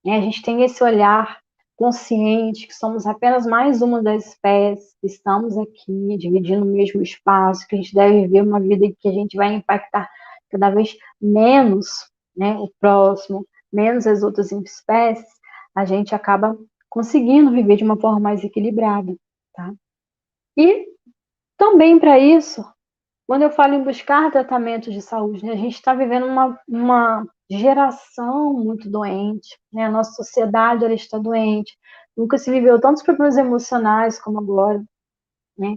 né, a gente tem esse olhar consciente que somos apenas mais uma das espécies, que estamos aqui dividindo o mesmo espaço, que a gente deve viver uma vida que a gente vai impactar cada vez menos, né, o próximo, menos as outras espécies, a gente acaba conseguindo viver de uma forma mais equilibrada, tá? E também para isso, quando eu falo em buscar tratamentos de saúde, né, a gente está vivendo uma geração muito doente, né? A nossa sociedade ela está doente. Nunca se viveu tantos problemas emocionais como agora, né?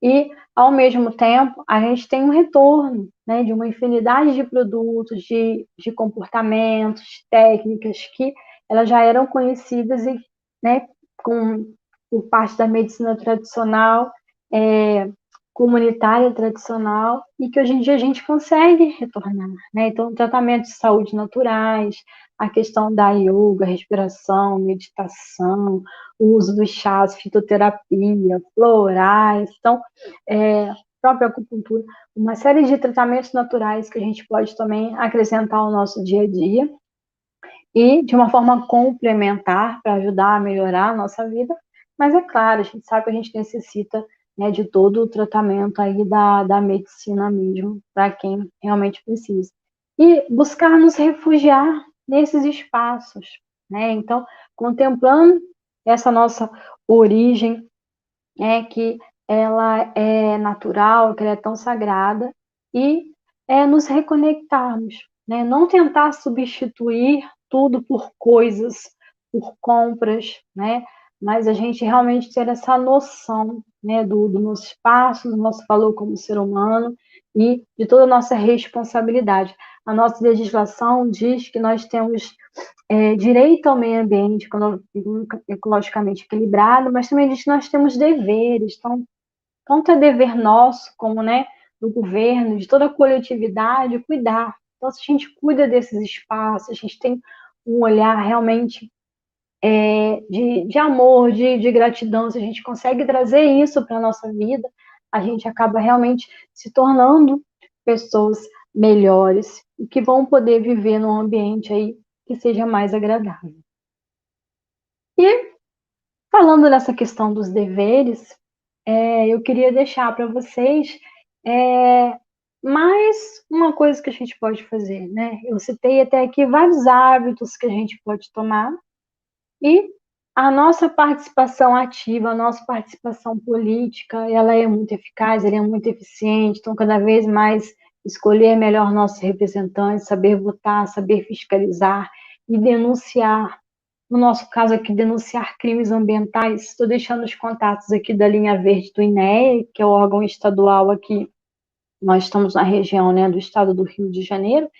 E, ao mesmo tempo, a gente tem um retorno, né, de uma infinidade de produtos, de comportamentos, técnicas que elas já eram conhecidas e né, por parte da medicina tradicional, comunitária tradicional, e que hoje em dia a gente consegue retornar, né? Então, tratamentos de saúde naturais, a questão da yoga, respiração, meditação, o uso dos chás, fitoterapia, florais, então, própria acupuntura, uma série de tratamentos naturais que a gente pode também acrescentar ao nosso dia a dia, e de uma forma complementar para ajudar a melhorar a nossa vida, mas é claro, a gente sabe que a gente necessita, né, de todo o tratamento aí da medicina mesmo, para quem realmente precisa. E buscar nos refugiar nesses espaços, né? Então, contemplando essa nossa origem, que ela é natural, que ela é tão sagrada, e nos reconectarmos, né? Não tentar substituir tudo por coisas, por compras, né? Mas a gente realmente ter essa noção, né, do nosso espaço, do nosso valor como ser humano e de toda a nossa responsabilidade. A nossa legislação diz que nós temos direito ao meio ambiente ecologicamente equilibrado, mas também diz que nós temos deveres. Então, tanto é dever nosso, como, né, do governo, de toda a coletividade, cuidar. Então, se a gente cuida desses espaços, a gente tem um olhar realmente de amor, de gratidão, se a gente consegue trazer isso para a nossa vida, a gente acaba realmente se tornando pessoas melhores e que vão poder viver num ambiente aí que seja mais agradável. E falando nessa questão dos deveres, eu queria deixar para vocês mais uma coisa que a gente pode fazer, né? Eu citei até aqui vários hábitos que a gente pode tomar, e a nossa participação ativa, a nossa participação política, ela é muito eficaz, ela é muito eficiente, então cada vez mais escolher melhor nossos representantes, saber votar, saber fiscalizar e denunciar. No nosso caso aqui, denunciar crimes ambientais. Estou deixando os contatos aqui da linha verde do INEA, que é o órgão estadual aqui. Nós estamos na região, né, do estado do Rio de Janeiro.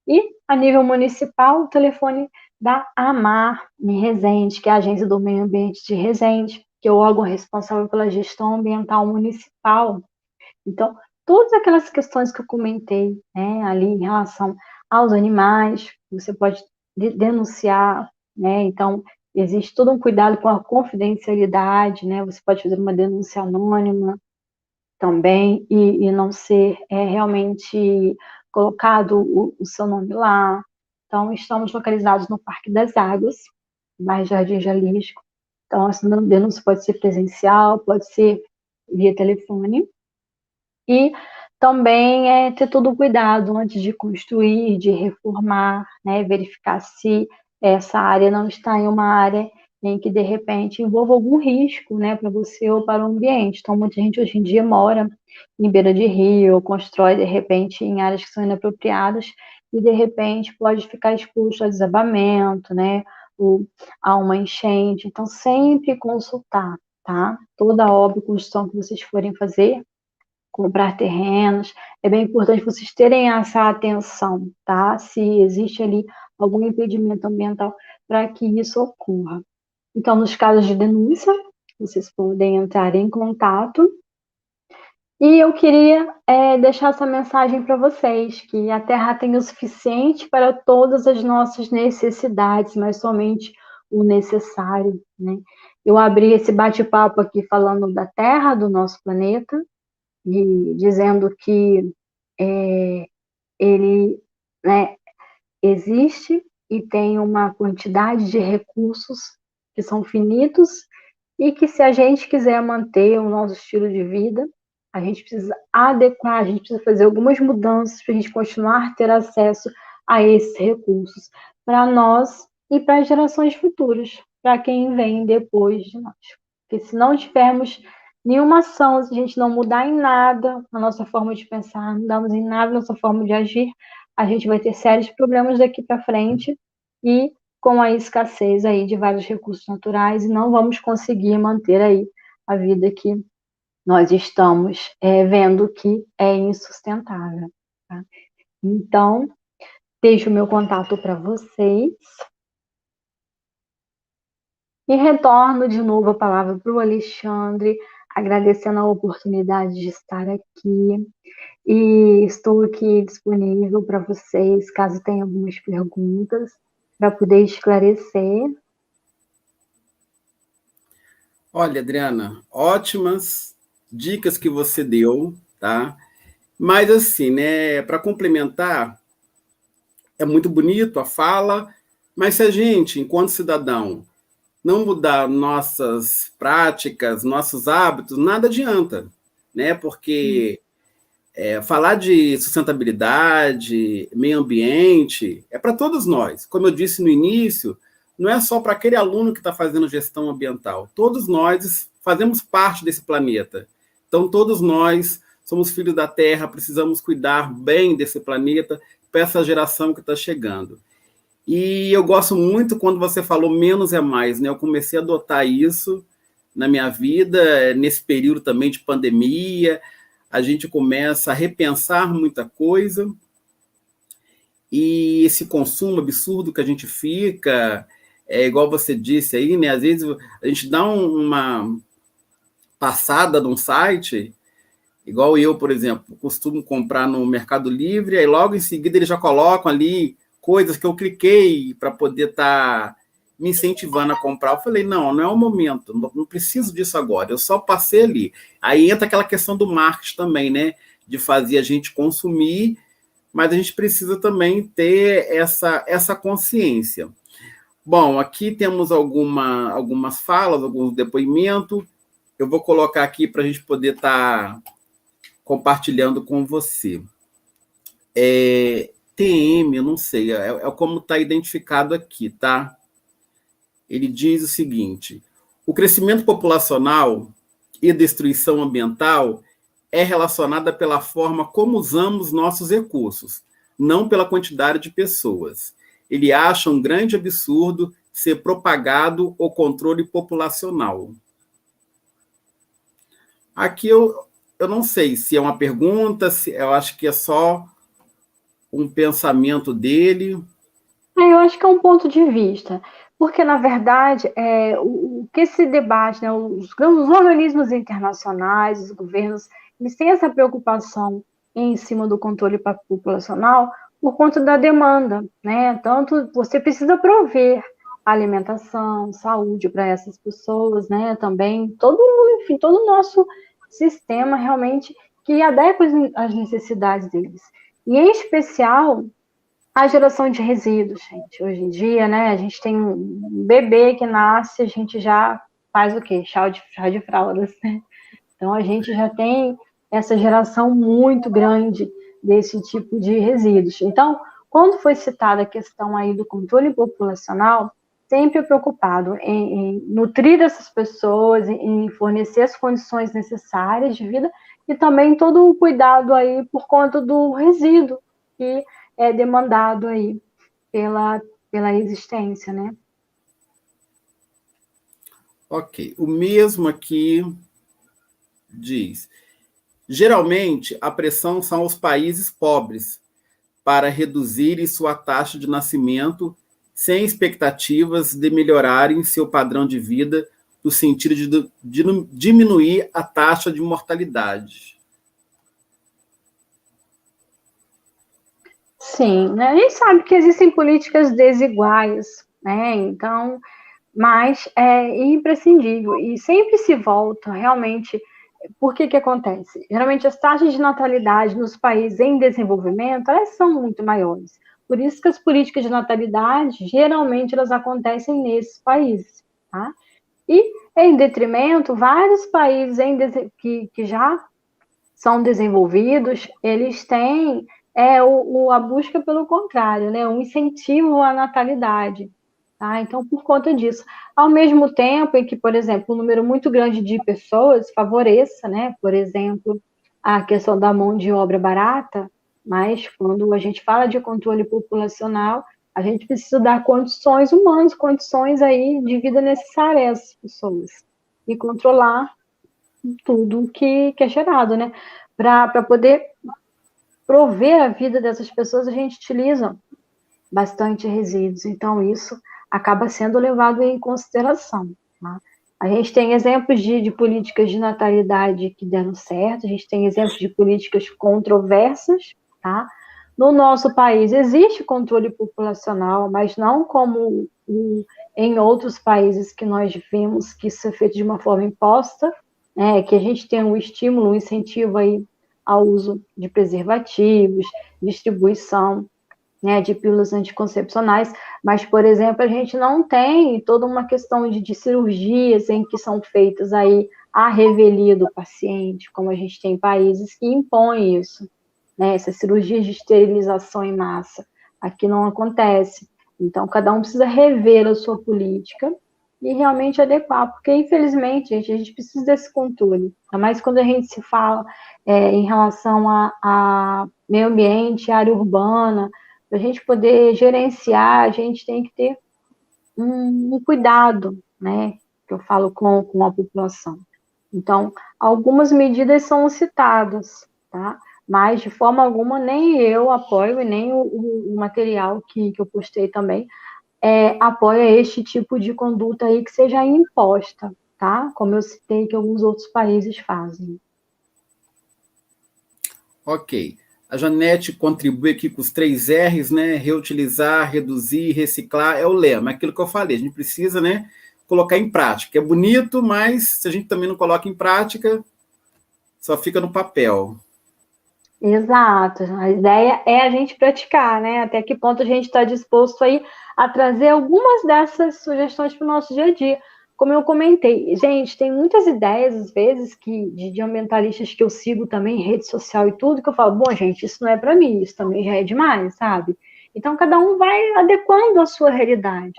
E, a nível municipal, o telefone da AMAR, em Resende, que é a Agência do Meio Ambiente de Resende, que é o órgão responsável pela gestão ambiental municipal. Então, todas aquelas questões que eu comentei, né, ali em relação aos animais, você pode denunciar, né? Então, existe todo um cuidado com a confidencialidade, né? Você pode fazer uma denúncia anônima também e não ser realmente colocado o seu nome lá. Então, estamos localizados no Parque das Águas, bairro Jardim Jalisco. Então, essa denúncia pode ser presencial, pode ser via telefone. E também ter todo o cuidado antes de construir, de reformar, né? Verificar se essa área não está em uma área em que, de repente, envolva algum risco, né, para você ou para o ambiente. Então, muita gente hoje em dia mora em beira de rio, ou constrói, de repente, em áreas que são inapropriadas, e, de repente, pode ficar exposto a desabamento, né, ou a uma enchente. Então, sempre consultar, tá? Toda obra e construção que vocês forem fazer, comprar terrenos, é bem importante vocês terem essa atenção, tá? Se existe ali algum impedimento ambiental para que isso ocorra. Então, nos casos de denúncia, vocês podem entrar em contato. E eu queria deixar essa mensagem para vocês, que a Terra tem o suficiente para todas as nossas necessidades, mas somente o necessário, né? Eu abri esse bate-papo aqui falando da Terra, do nosso planeta, e dizendo que ele, né, existe e tem uma quantidade de recursos que são finitos, e que, se a gente quiser manter o nosso estilo de vida, a gente precisa adequar, a gente precisa fazer algumas mudanças para a gente continuar a ter acesso a esses recursos para nós e para as gerações futuras, para quem vem depois de nós. Porque se não tivermos nenhuma ação, se a gente não mudar em nada a nossa forma de pensar, não mudarmos em nada a nossa forma de agir, a gente vai ter sérios problemas daqui para frente, e com a escassez aí de vários recursos naturais, e não vamos conseguir manter aí a vida que nós estamos vendo que é insustentável, tá? Então, deixo o meu contato para vocês. E retorno de novo a palavra para o Alexandre, agradecendo a oportunidade de estar aqui. E estou aqui disponível para vocês, caso tenham algumas perguntas, para poder esclarecer. Olha, Adriana, ótimas dicas que você deu, tá? Mas assim, né, para complementar, é muito bonito a fala, mas se a gente, enquanto cidadão, não mudar nossas práticas, nossos hábitos, nada adianta, né? Porque falar de sustentabilidade, meio ambiente, é para todos nós. Como eu disse no início, não é só para aquele aluno que está fazendo gestão ambiental. Todos nós fazemos parte desse planeta. Então, todos nós somos filhos da Terra, precisamos cuidar bem desse planeta para essa geração que está chegando. E eu gosto muito quando você falou menos é mais, né? Eu comecei a adotar isso na minha vida, nesse período também de pandemia, a gente começa a repensar muita coisa, e esse consumo absurdo que a gente fica, igual você disse aí, né? Às vezes a gente dá uma passada num site, igual eu, por exemplo, costumo comprar no Mercado Livre, aí logo em seguida eles já colocam ali coisas que eu cliquei para poder estar me incentivando a comprar. Eu falei, não é o momento, não preciso disso agora, eu só passei ali. Aí entra aquela questão do marketing também, né? De fazer a gente consumir, mas a gente precisa também ter essa consciência. Bom, aqui temos algumas falas, alguns depoimentos. Eu vou colocar aqui para a gente poder estar compartilhando com você. TM, eu não sei, é como está identificado aqui, tá? Ele diz o seguinte: o crescimento populacional e destruição ambiental é relacionada pela forma como usamos nossos recursos, não pela quantidade de pessoas. Ele acha um grande absurdo ser propagado o controle populacional. Aqui eu não sei se é uma pergunta, se eu acho que é só um pensamento dele. Eu acho que é um ponto de vista, porque, na verdade, o que se debate, né, os organismos internacionais, os governos, eles têm essa preocupação em cima do controle populacional por conta da demanda, né? Tanto você precisa prover alimentação, saúde para essas pessoas, né? Também enfim, todo o nosso sistema realmente que adequa às necessidades deles. E, em especial, a geração de resíduos, gente. Hoje em dia, né, a gente tem um bebê que nasce, a gente já faz o quê? Chá de fraldas, né? Então, a gente já tem essa geração muito grande desse tipo de resíduos. Então, quando foi citada a questão aí do controle populacional, sempre preocupado em nutrir essas pessoas, em fornecer as condições necessárias de vida e também todo o cuidado aí por conta do resíduo que é demandado aí pela existência, né? Ok, o mesmo aqui diz: geralmente a pressão são os países pobres para reduzirem sua taxa de nascimento sem expectativas de melhorarem seu padrão de vida no sentido de diminuir a taxa de mortalidade. Sim, né? A gente sabe que existem políticas desiguais, né? Então, mas é imprescindível e sempre se volta realmente. Por que acontece? Geralmente as taxas de natalidade nos países em desenvolvimento, elas são muito maiores. Por isso que as políticas de natalidade, geralmente, elas acontecem nesses países, tá? E, em detrimento, vários países que já são desenvolvidos, eles têm a busca pelo contrário, né? Um incentivo à natalidade. Tá? Então, por conta disso. Ao mesmo tempo em que, por exemplo, um número muito grande de pessoas favoreça, né? Por exemplo, a questão da mão de obra barata, mas quando a gente fala de controle populacional, a gente precisa dar condições humanas, condições aí de vida necessárias a essas pessoas e controlar tudo que é gerado, né? Para poder prover a vida dessas pessoas, a gente utiliza bastante resíduos. Então, isso acaba sendo levado em consideração. Tá? A gente tem exemplos de políticas de natalidade que deram certo, a gente tem exemplos de políticas controversas, tá? No nosso país existe controle populacional, mas não como em outros países que nós vimos que isso é feito de uma forma imposta, né? Que a gente tem um estímulo, um incentivo aí ao uso de preservativos, distribuição, né, de pílulas anticoncepcionais, mas, por exemplo, a gente não tem toda uma questão de cirurgias em que são feitas aí à revelia do paciente, como a gente tem em países que impõem isso, né, essas cirurgias de esterilização em massa. Aqui não acontece. Então, cada um precisa rever a sua política e realmente adequar, porque, infelizmente, a gente precisa desse controle. Ainda mais quando a gente se fala em relação a meio ambiente, área urbana, para a gente poder gerenciar, a gente tem que ter um cuidado, né? Que eu falo com a população. Então, algumas medidas são citadas, tá? Mas, de forma alguma, nem eu apoio, e nem o material que eu postei também, apoia este tipo de conduta aí que seja imposta, tá? Como eu citei que alguns outros países fazem. Ok. A Janete contribui aqui com os 3 R's, né? Reutilizar, reduzir, reciclar, é o lema, é aquilo que eu falei. A gente precisa, né, colocar em prática. É bonito, mas se a gente também não coloca em prática, só fica no papel. Exato. A ideia é a gente praticar, né? Até que ponto a gente está disposto aí a trazer algumas dessas sugestões para o nosso dia a dia. Como eu comentei, gente, tem muitas ideias, às vezes, de ambientalistas que eu sigo também, em rede social e tudo, que eu falo, bom, gente, isso não é para mim, isso também já é demais, sabe? Então, cada um vai adequando a sua realidade,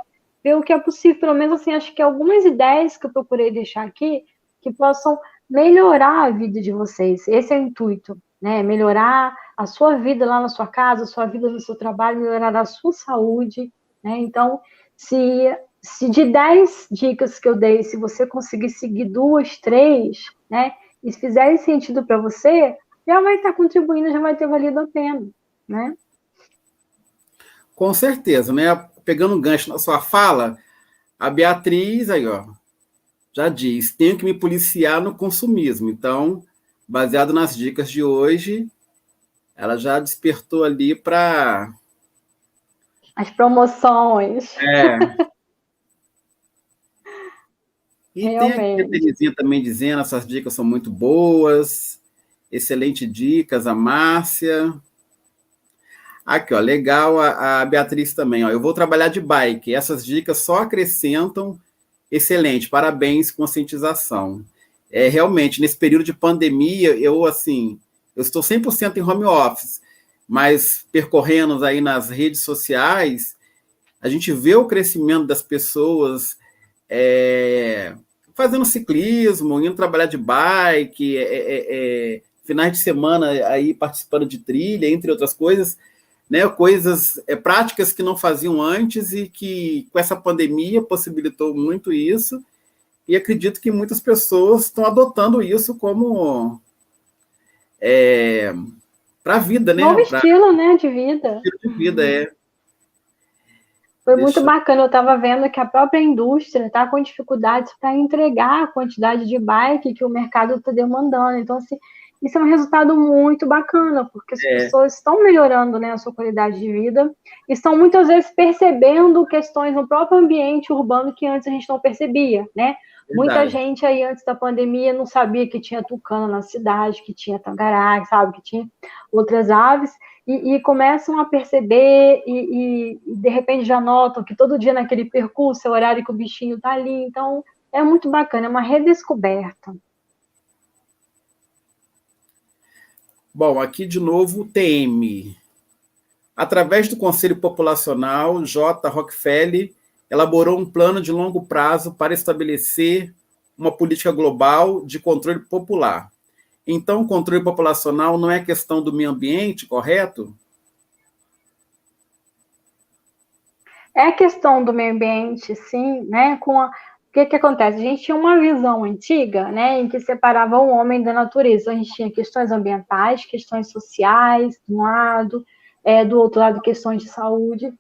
ver o que é possível. Pelo menos, assim, acho que algumas ideias que eu procurei deixar aqui, que possam melhorar a vida de vocês. Esse é o intuito, né? Melhorar a sua vida lá na sua casa, a sua vida no seu trabalho, melhorar a sua saúde, né? Então, se de 10 dicas que eu dei, se você conseguir seguir 2, 3, né? E se fizerem sentido para você, já vai estar contribuindo, já vai ter valido a pena, né? Com certeza, né? Pegando um gancho na sua fala, a Beatriz aí, ó, já diz, tenho que me policiar no consumismo. Então, baseado nas dicas de hoje, ela já despertou ali para... As promoções, E tem aqui a realmente. Terezinha também dizendo, essas dicas são muito boas, excelente dicas, a Márcia. Aqui, ó, legal, a Beatriz também, ó, eu vou trabalhar de bike, essas dicas só acrescentam, excelente, parabéns, conscientização. Realmente, nesse período de pandemia, eu estou 100% em home office, mas percorrendo aí nas redes sociais, a gente vê o crescimento das pessoas fazendo ciclismo, indo trabalhar de bike, finais de semana aí participando de trilha, entre outras coisas, né, coisas práticas que não faziam antes e que com essa pandemia possibilitou muito isso, e acredito que muitas pessoas estão adotando isso como para a vida, né? Novo Para estilo, né, de vida. estilo de vida. Foi muito Deixa... bacana, eu estava vendo que a própria indústria está com dificuldades para entregar a quantidade de bike que o mercado está demandando. Então, assim, isso é um resultado muito bacana, porque as pessoas estão melhorando, né, a sua qualidade de vida, e estão muitas vezes percebendo questões no próprio ambiente urbano que antes a gente não percebia, né? Muita Verdade. gente aí antes da pandemia não sabia que tinha tucano na cidade, que tinha tangará, sabe, que tinha outras aves, e começam a perceber e de repente já notam que todo dia naquele percurso é o horário que o bichinho está ali. Então, é muito bacana, é uma redescoberta. Bom, aqui de novo o TM. Através do Conselho Populacional, J. Rockefeller elaborou um plano de longo prazo para estabelecer uma política global de controle popular. Então, o controle populacional não é questão do meio ambiente, correto? É a questão do meio ambiente, sim, né? O que acontece? A gente tinha uma visão antiga, né, em que separava o homem da natureza. A gente tinha questões ambientais, questões sociais, de um lado, do outro lado, questões de saúde.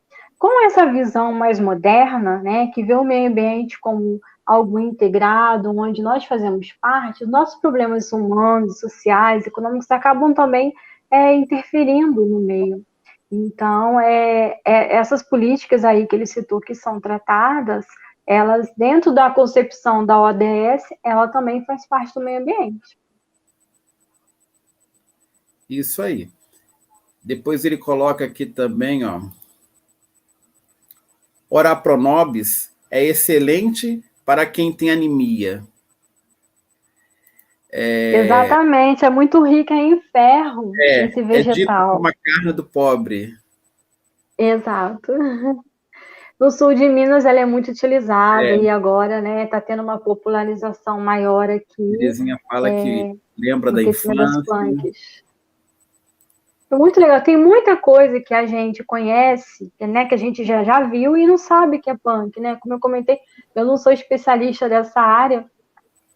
com essa visão mais moderna, né, que vê o meio ambiente como algo integrado, onde nós fazemos parte, nossos problemas humanos, sociais, econômicos acabam também interferindo no meio. Então, essas políticas aí que ele citou que são tratadas, elas, dentro da concepção da ODS, ela também faz parte do meio ambiente. Isso aí. Depois ele coloca aqui também, ó, Ora pro nobis é excelente para quem tem anemia. Exatamente, é muito rica em ferro esse É dito como vegetal. a carne do pobre. Exato. No sul de Minas ela é muito utilizada e agora, né, está tendo uma popularização maior aqui Terezinha fala que lembra no da aquecimento das infância. plantas. É muito legal. Tem muita coisa que a gente conhece, né, que a gente já viu e não sabe que é punk, né? Como eu comentei, eu não sou especialista dessa área,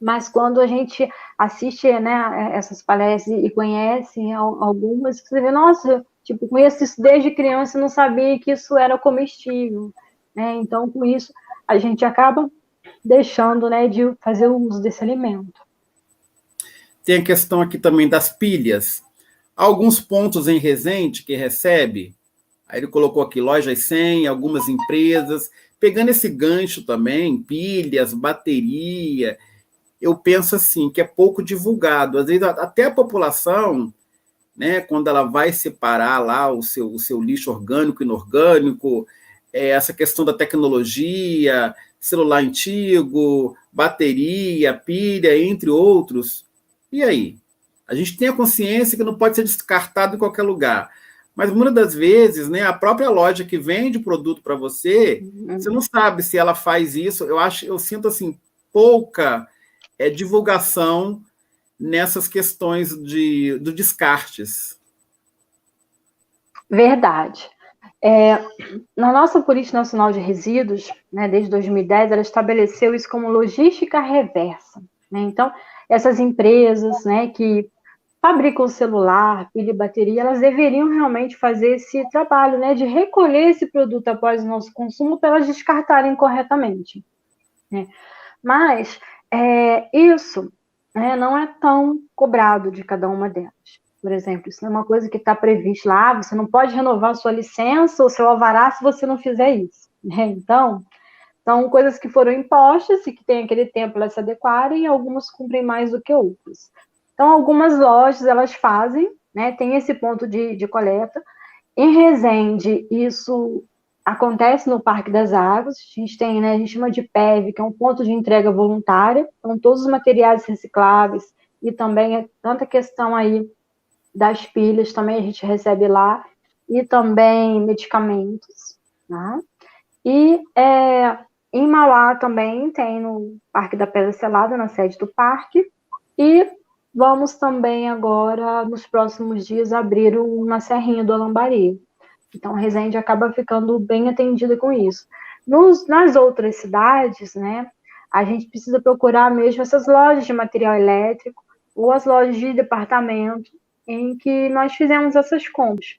mas quando a gente assiste, né, essas palestras e conhece algumas, você vê, nossa, tipo, conheço isso desde criança e não sabia que isso era comestível, né? Então, com isso, a gente acaba deixando, né, de fazer o uso desse alimento. Tem a questão aqui também das pilhas. Alguns pontos em Resende que recebe, aí ele colocou aqui lojas 100, algumas empresas, pegando esse gancho também, pilhas, bateria, eu penso assim, que é pouco divulgado. Às vezes até a população, né, quando ela vai separar lá o seu lixo orgânico e inorgânico, essa questão da tecnologia, celular antigo, bateria, pilha, entre outros. E aí? A gente tem a consciência que não pode ser descartado em qualquer lugar. Mas muitas das vezes, né, a própria loja que vende o produto para você, você não sabe se ela faz isso. Eu sinto assim pouca divulgação nessas questões do descartes. Verdade. Na nossa Política Nacional de Resíduos, né, desde 2010, ela estabeleceu isso como logística reversa. Né? Então, essas empresas, né, que fabricam celular, pilha e bateria, elas deveriam realmente fazer esse trabalho, né, de recolher esse produto após o nosso consumo para elas descartarem corretamente. Né? Mas isso, né, não é tão cobrado de cada uma delas. Por exemplo, isso não é uma coisa que está prevista lá, você não pode renovar sua licença ou seu alvará se você não fizer isso. Né? Então, são coisas que foram impostas e que tem aquele tempo para se adequarem e algumas cumprem mais do que outras. Então, algumas lojas, elas fazem, né, tem esse ponto de coleta. Em Resende, isso acontece no Parque das Águas, a gente tem, né, a gente chama de PEV, que é um ponto de entrega voluntária, então todos os materiais recicláveis e também tanta questão aí das pilhas também a gente recebe lá, e também medicamentos, né? E em Mauá também tem no Parque da Pedra Selada, na sede do parque, e vamos também agora, nos próximos dias, abrir uma Serrinha do Alambari. Então, a Resende acaba ficando bem atendida com isso. Nas outras cidades, né, a gente precisa procurar mesmo essas lojas de material elétrico ou as lojas de departamento em que nós fizemos essas compras.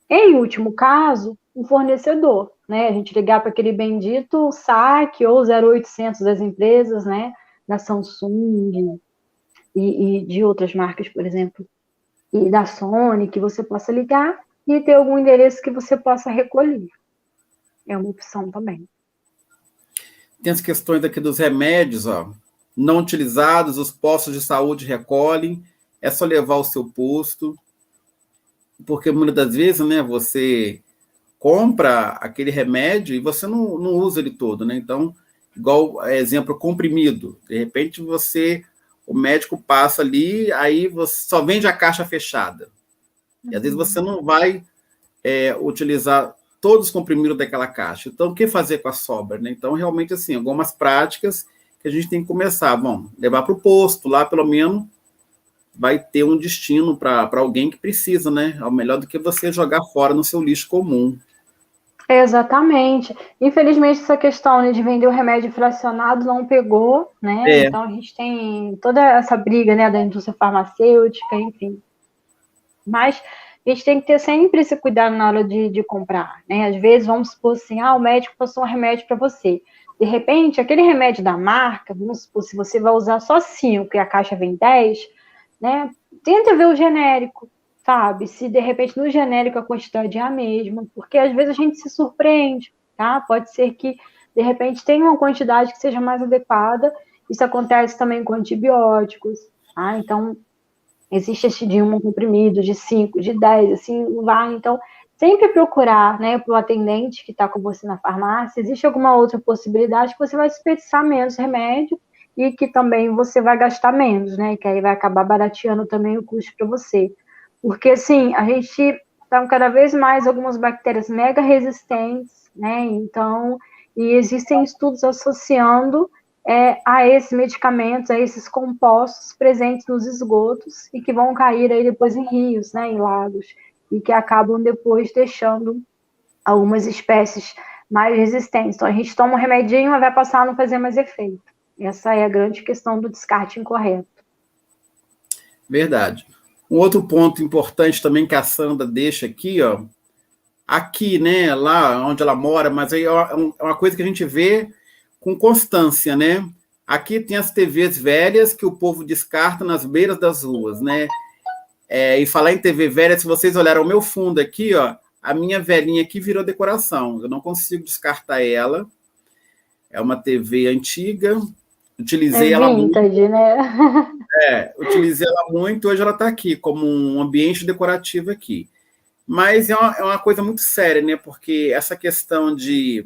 Em último caso, o fornecedor, né? A gente ligar para aquele bendito saque ou 0800 das empresas, né? Da Samsung e de outras marcas, por exemplo, e da Sony, que você possa ligar e ter algum endereço que você possa recolher. É uma opção também. Tem as questões aqui dos remédios, ó, não utilizados, os postos de saúde recolhem, é só levar ao seu posto, porque muitas das vezes, né, você compra aquele remédio e você não usa ele todo, né? Então, igual exemplo, comprimido. De repente o médico passa ali, aí você só vende a caixa fechada. E às vezes você não vai utilizar todos os comprimidos daquela caixa. Então, o que fazer com a sobra, né? Então, realmente, assim, algumas práticas que a gente tem que começar. Bom, levar para o posto, lá pelo menos vai ter um destino para alguém que precisa, né? É melhor do que você jogar fora no seu lixo comum. Exatamente. Infelizmente, essa questão, né, de vender o remédio fracionado não pegou, né? Então, a gente tem toda essa briga, né, da indústria farmacêutica, enfim. Mas a gente tem que ter sempre esse cuidado na hora de comprar, né? Às vezes, vamos supor assim, o médico passou um remédio para você. De repente, aquele remédio da marca, vamos supor, se você vai usar só 5 e a caixa vem 10, né? Tenta ver o genérico, sabe? Se de repente no genérico a quantidade é a mesma, porque às vezes a gente se surpreende, tá? Pode ser que de repente tenha uma quantidade que seja mais adequada. Isso acontece também com antibióticos, tá? Então, existe esse de um comprimido, de 5, de 10, assim, vai. Então, sempre procurar, né, para o atendente que está com você na farmácia, existe alguma outra possibilidade que você vai desperdiçar menos remédio e que também você vai gastar menos, né, que aí vai acabar barateando também o custo para você. Porque, assim, a gente está cada vez mais algumas bactérias mega resistentes, né, então, e existem estudos associando a esses medicamentos, a esses compostos presentes nos esgotos e que vão cair aí depois em rios, né, em lagos, e que acabam depois deixando algumas espécies mais resistentes. Então, a gente toma um remedinho, mas vai passar a não fazer mais efeito. Essa é a grande questão do descarte incorreto. Verdade. Um outro ponto importante também que a Sandra deixa aqui, ó, aqui, né, lá onde ela mora, mas aí é uma coisa que a gente vê com constância, né? Aqui tem as TVs velhas que o povo descarta nas beiras das ruas, né? E falar em TV velha, se vocês olharem o meu fundo aqui, ó, a minha velhinha aqui virou decoração. Eu não consigo descartar ela. É uma TV antiga. Utilizei ela muito. Né? Utilizei ela muito. Hoje ela está aqui como um ambiente decorativo aqui. Mas é uma coisa muito séria, né? Porque essa questão de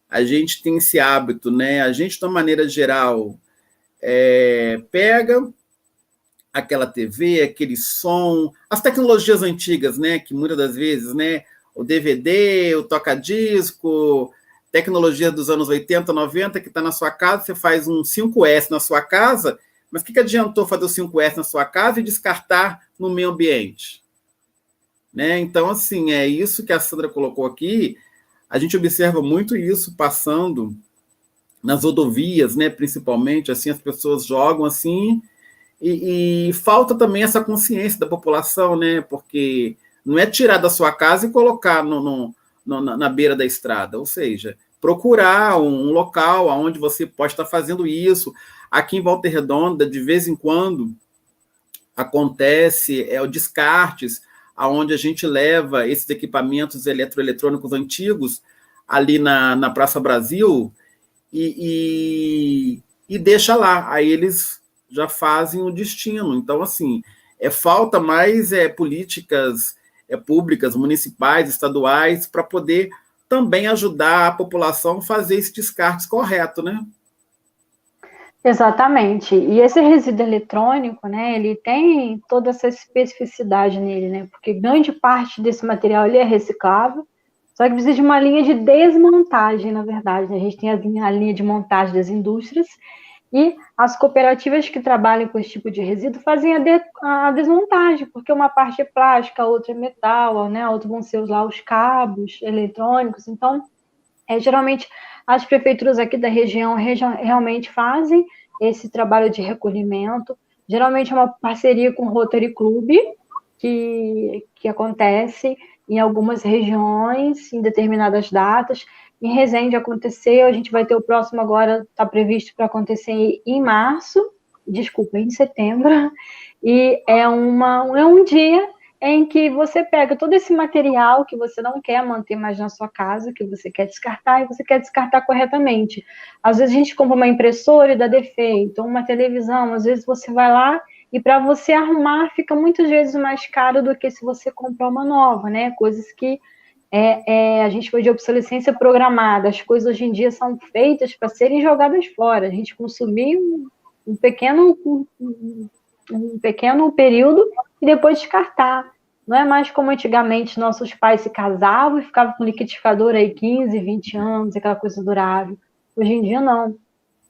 a gente tem esse hábito, né? A gente, de uma maneira geral, pega aquela TV, aquele som, as tecnologias antigas, né? Que muitas das vezes, né? O DVD, o toca-disco, tecnologia dos anos 80, 90, que está na sua casa, você faz um 5S na sua casa, mas o que adiantou fazer o 5S na sua casa e descartar no meio ambiente? Né? Então, assim, é isso que a Sandra colocou aqui. A gente observa muito isso passando nas rodovias, né? Principalmente, assim, as pessoas jogam assim, e falta também essa consciência da população, né? Porque não é tirar da sua casa e colocar na beira da estrada, ou seja, procurar um local onde você pode estar fazendo isso. Aqui em Volta Redonda, de vez em quando, acontece o descartes, aonde a gente leva esses equipamentos eletroeletrônicos antigos ali na Praça Brasil e deixa lá. Aí eles já fazem o destino. Então, assim, falta mais políticas públicas, municipais, estaduais, para poder também ajudar a população a fazer esse descarte correto, né? Exatamente. E esse resíduo eletrônico, né, ele tem toda essa especificidade nele, né? Porque grande parte desse material ele é reciclável, só que precisa de uma linha de desmontagem, na verdade, né? A gente tem a linha de montagem das indústrias e as cooperativas que trabalham com esse tipo de resíduo fazem a desmontagem, porque uma parte é plástica, a outra é metal, né? A outra vão ser lá os cabos eletrônicos. Então, geralmente, as prefeituras aqui da região realmente fazem esse trabalho de recolhimento. Geralmente é uma parceria com o Rotary Club, que acontece em algumas regiões, em determinadas datas. Em Resende aconteceu, a gente vai ter o próximo agora, está previsto para acontecer em março, desculpa, em setembro, e é um dia em que você pega todo esse material que você não quer manter mais na sua casa, que você quer descartar, e você quer descartar corretamente. Às vezes a gente compra uma impressora e dá defeito, ou uma televisão, às vezes você vai lá e para você arrumar fica muitas vezes mais caro do que se você comprar uma nova, né? Coisas que a gente chama de obsolescência programada. As coisas hoje em dia são feitas para serem jogadas fora. A gente consumir um pequeno período e depois descartar. Não é mais como antigamente nossos pais se casavam e ficavam com liquidificador aí 15, 20 anos, aquela coisa durável. Hoje em dia, não.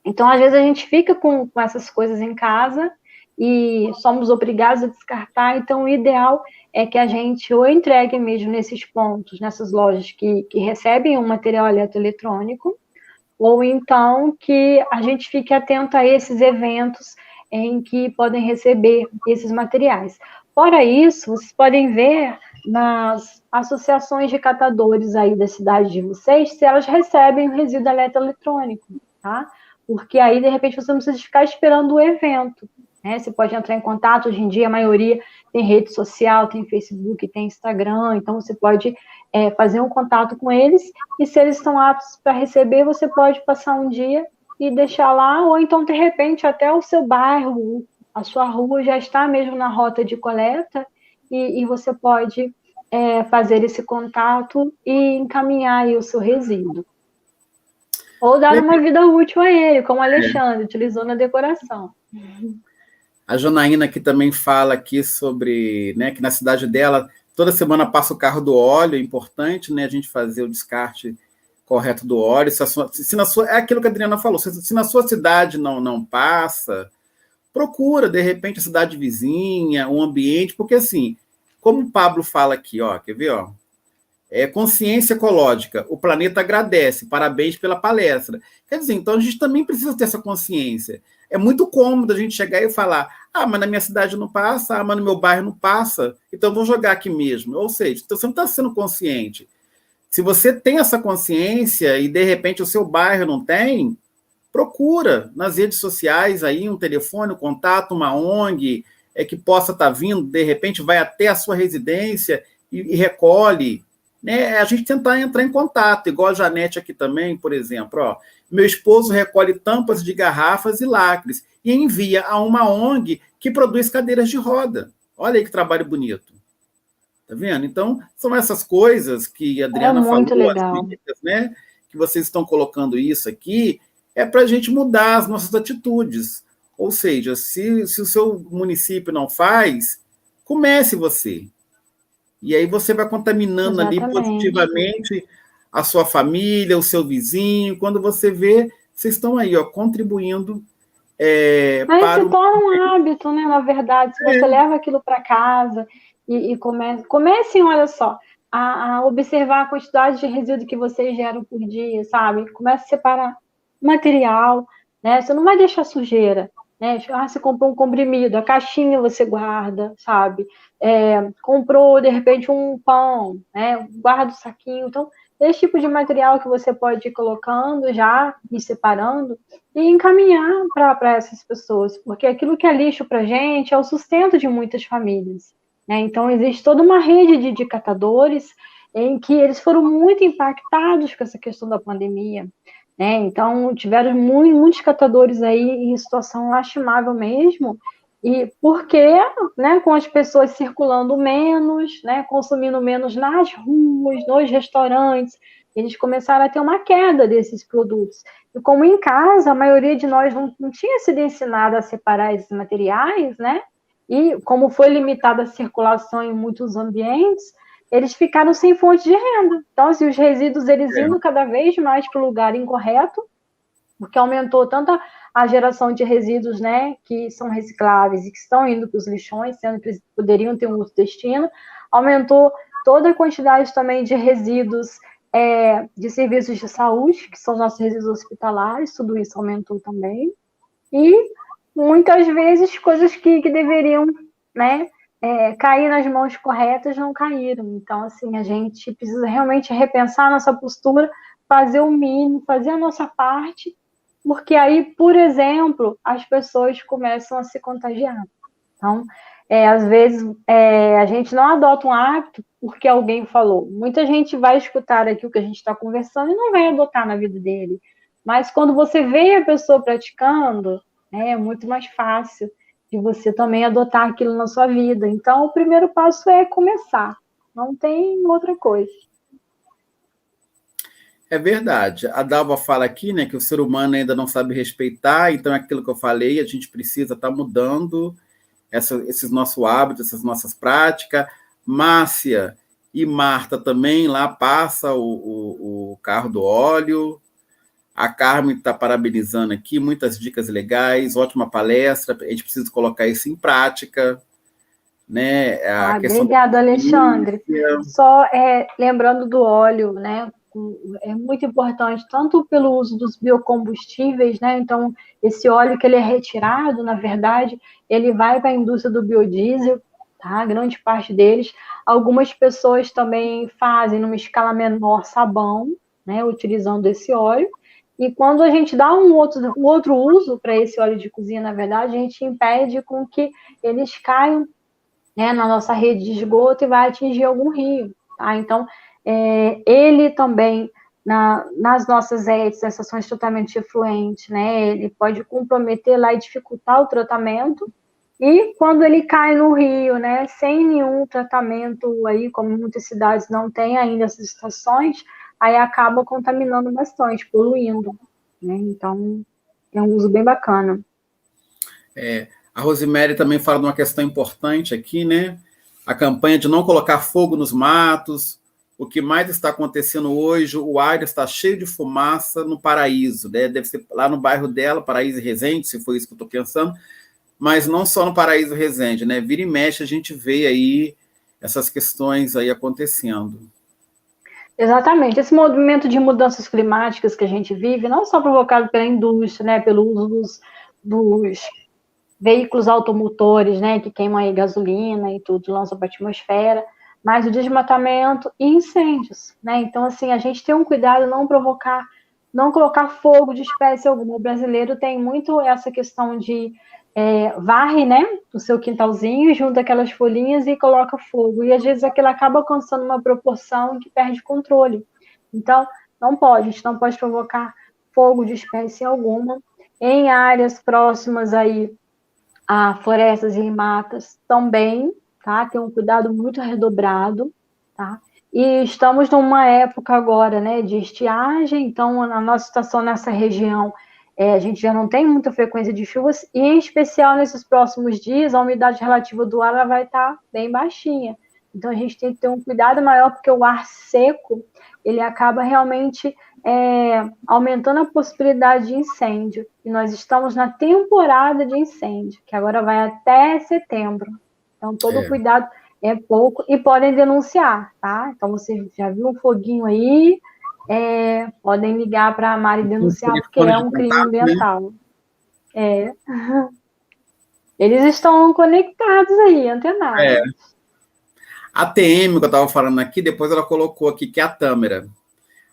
Então, às vezes, a gente fica com essas coisas em casa e somos obrigados a descartar. Então, o ideal é que a gente ou entregue mesmo nesses pontos, nessas lojas que recebem o material eletroeletrônico, ou então que a gente fique atento a esses eventos em que podem receber esses materiais. Fora isso, vocês podem ver nas associações de catadores aí da cidade de vocês se elas recebem o resíduo eletroeletrônico, tá? Porque aí, de repente, você não precisa ficar esperando o evento, né? Você pode entrar em contato, hoje em dia a maioria tem rede social, tem Facebook, tem Instagram, então você pode fazer um contato com eles, e se eles estão aptos para receber, você pode passar um dia e deixar lá, ou então, de repente, até o seu bairro, a sua rua já está mesmo na rota de coleta, e você pode fazer esse contato e encaminhar aí o seu resíduo. Ou dar uma vida útil a ele, como o Alexandre utilizou na decoração. A Janaína aqui também fala aqui sobre, né, que na cidade dela, toda semana passa o carro do óleo, é importante, né, a gente fazer o descarte correto do óleo. Se na sua, é aquilo que a Adriana falou, se na sua cidade não passa, procura, de repente, a cidade vizinha, um ambiente, porque assim, como o Pablo fala aqui, ó, quer ver, ó? Consciência ecológica, o planeta agradece, parabéns pela palestra. Quer dizer, então a gente também precisa ter essa consciência. É muito cômodo a gente chegar e falar, mas na minha cidade não passa, mas no meu bairro não passa, então vou jogar aqui mesmo. Ou seja, então você não está sendo consciente. Se você tem essa consciência e, de repente, o seu bairro não tem, procura nas redes sociais aí um telefone, um contato, uma ONG que possa estar vindo, de repente vai até a sua residência e recolhe. Né? A gente tentar entrar em contato, igual a Janete aqui também, por exemplo. Ó, meu esposo recolhe tampas de garrafas e lacres e envia a uma ONG que produz cadeiras de roda. Olha aí que trabalho bonito. Tá vendo? Então, são essas coisas que a Adriana falou, legal. as dicas, né? Que vocês estão colocando isso aqui, para a gente mudar as nossas atitudes. Ou seja, se o seu município não faz, comece você. E aí você vai contaminando ali positivamente a sua família, o seu vizinho. Quando você vê, vocês estão aí, ó, contribuindo para se torna um hábito, né? Na verdade, se você leva aquilo para casa e comecem, olha só, a observar a quantidade de resíduo que vocês geram por dia, sabe? Comece a separar material, né? Você não vai deixar sujeira, né? Você comprou um comprimido, a caixinha você guarda, sabe? Comprou, de repente, um pão, né? Guarda o saquinho. Então, esse tipo de material que você pode ir colocando já, ir separando, e encaminhar para essas pessoas, porque aquilo que é lixo para a gente é o sustento de muitas famílias. Né? Então, existe toda uma rede de catadores em que eles foram muito impactados com essa questão da pandemia. Né? Então, tiveram muitos catadores aí em situação lastimável mesmo, e porque, né, com as pessoas circulando menos, né, consumindo menos nas ruas, nos restaurantes, eles começaram a ter uma queda desses produtos. E como em casa, a maioria de nós não tinha sido ensinada a separar esses materiais, né? E como foi limitada a circulação em muitos ambientes, eles ficaram sem fonte de renda. Então, assim, os resíduos, eles indo cada vez mais para o lugar incorreto, porque aumentou tanto a geração de resíduos, né, que são recicláveis e que estão indo para os lixões, sendo que eles poderiam ter um outro destino, aumentou toda a quantidade também de resíduos de serviços de saúde, que são nossos resíduos hospitalares, tudo isso aumentou também, e muitas vezes coisas que deveriam, né, cair nas mãos corretas não caíram. Então, assim, a gente precisa realmente repensar a nossa postura, fazer o mínimo, fazer a nossa parte, porque aí, por exemplo, as pessoas começam a se contagiar. Então, às vezes, a gente não adota um hábito porque alguém falou. Muita gente vai escutar aqui o que a gente está conversando e não vai adotar na vida dele. Mas quando você vê a pessoa praticando, é muito mais fácil de você também adotar aquilo na sua vida. Então, o primeiro passo é começar. Não tem outra coisa. É verdade. A Dalva fala aqui, né, que o ser humano ainda não sabe respeitar, então é aquilo que eu falei, a gente precisa estar mudando esses nossos hábitos, essas nossas práticas. Márcia e Marta também lá passa o carro do óleo. A Carmen está parabenizando aqui, muitas dicas legais, ótima palestra, a gente precisa colocar isso em prática. Né? Obrigada, Alexandre. Só lembrando do óleo, né? É muito importante, tanto pelo uso dos biocombustíveis, né? Então, esse óleo que ele é retirado, na verdade, ele vai para a indústria do biodiesel, tá? Grande parte deles. Algumas pessoas também fazem, numa escala menor, sabão, né? Utilizando esse óleo. E quando a gente dá um outro uso para esse óleo de cozinha, na verdade, a gente impede com que eles caiam, né, na nossa rede de esgoto e vai atingir algum rio, tá? Então, ele também, nas nossas ETs, estações de tratamento de efluente, né, ele pode comprometer lá e dificultar o tratamento, e quando ele cai no rio, né, sem nenhum tratamento aí, como muitas cidades não têm ainda essas estações, aí acaba contaminando bastante, poluindo, né? Então, é um uso bem bacana. A Rosemary também fala de uma questão importante aqui, né? A campanha de não colocar fogo nos matos. O que mais está acontecendo hoje, o ar está cheio de fumaça no Paraíso, né? Deve ser lá no bairro dela, Paraíso e Resende, se foi isso que eu estou pensando, mas não só no Paraíso e Resende, né? Vira e mexe, a gente vê aí essas questões aí acontecendo. Exatamente. Esse movimento de mudanças climáticas que a gente vive, não só provocado pela indústria, né, pelo uso dos veículos automotores, né, que queimam aí gasolina e tudo, lançam para a atmosfera, mas o desmatamento e incêndios, né? Então, assim, a gente tem um cuidado não colocar fogo de espécie alguma. O brasileiro tem muito essa questão de varre, né, o seu quintalzinho, junta aquelas folhinhas e coloca fogo. E às vezes aquilo acaba alcançando uma proporção que perde controle. Então, não pode, a gente não pode provocar fogo de espécie alguma. Em áreas próximas aí a florestas e matas também, tá? Tem um cuidado muito redobrado, tá? E estamos numa época agora, né, de estiagem, então a nossa situação nessa região, a gente já não tem muita frequência de chuvas, e em especial nesses próximos dias, a umidade relativa do ar ela vai estar bem baixinha. Então a gente tem que ter um cuidado maior, porque o ar seco, ele acaba realmente aumentando a possibilidade de incêndio. E nós estamos na temporada de incêndio, que agora vai até setembro. Então, todo cuidado é pouco e podem denunciar, tá? Então, você já viu um foguinho aí, podem ligar para a Mari e denunciar, porque é um crime ambiental. Né? Eles estão conectados aí, antenados. A TM, que eu estava falando aqui, depois ela colocou aqui, que é a Tâmara.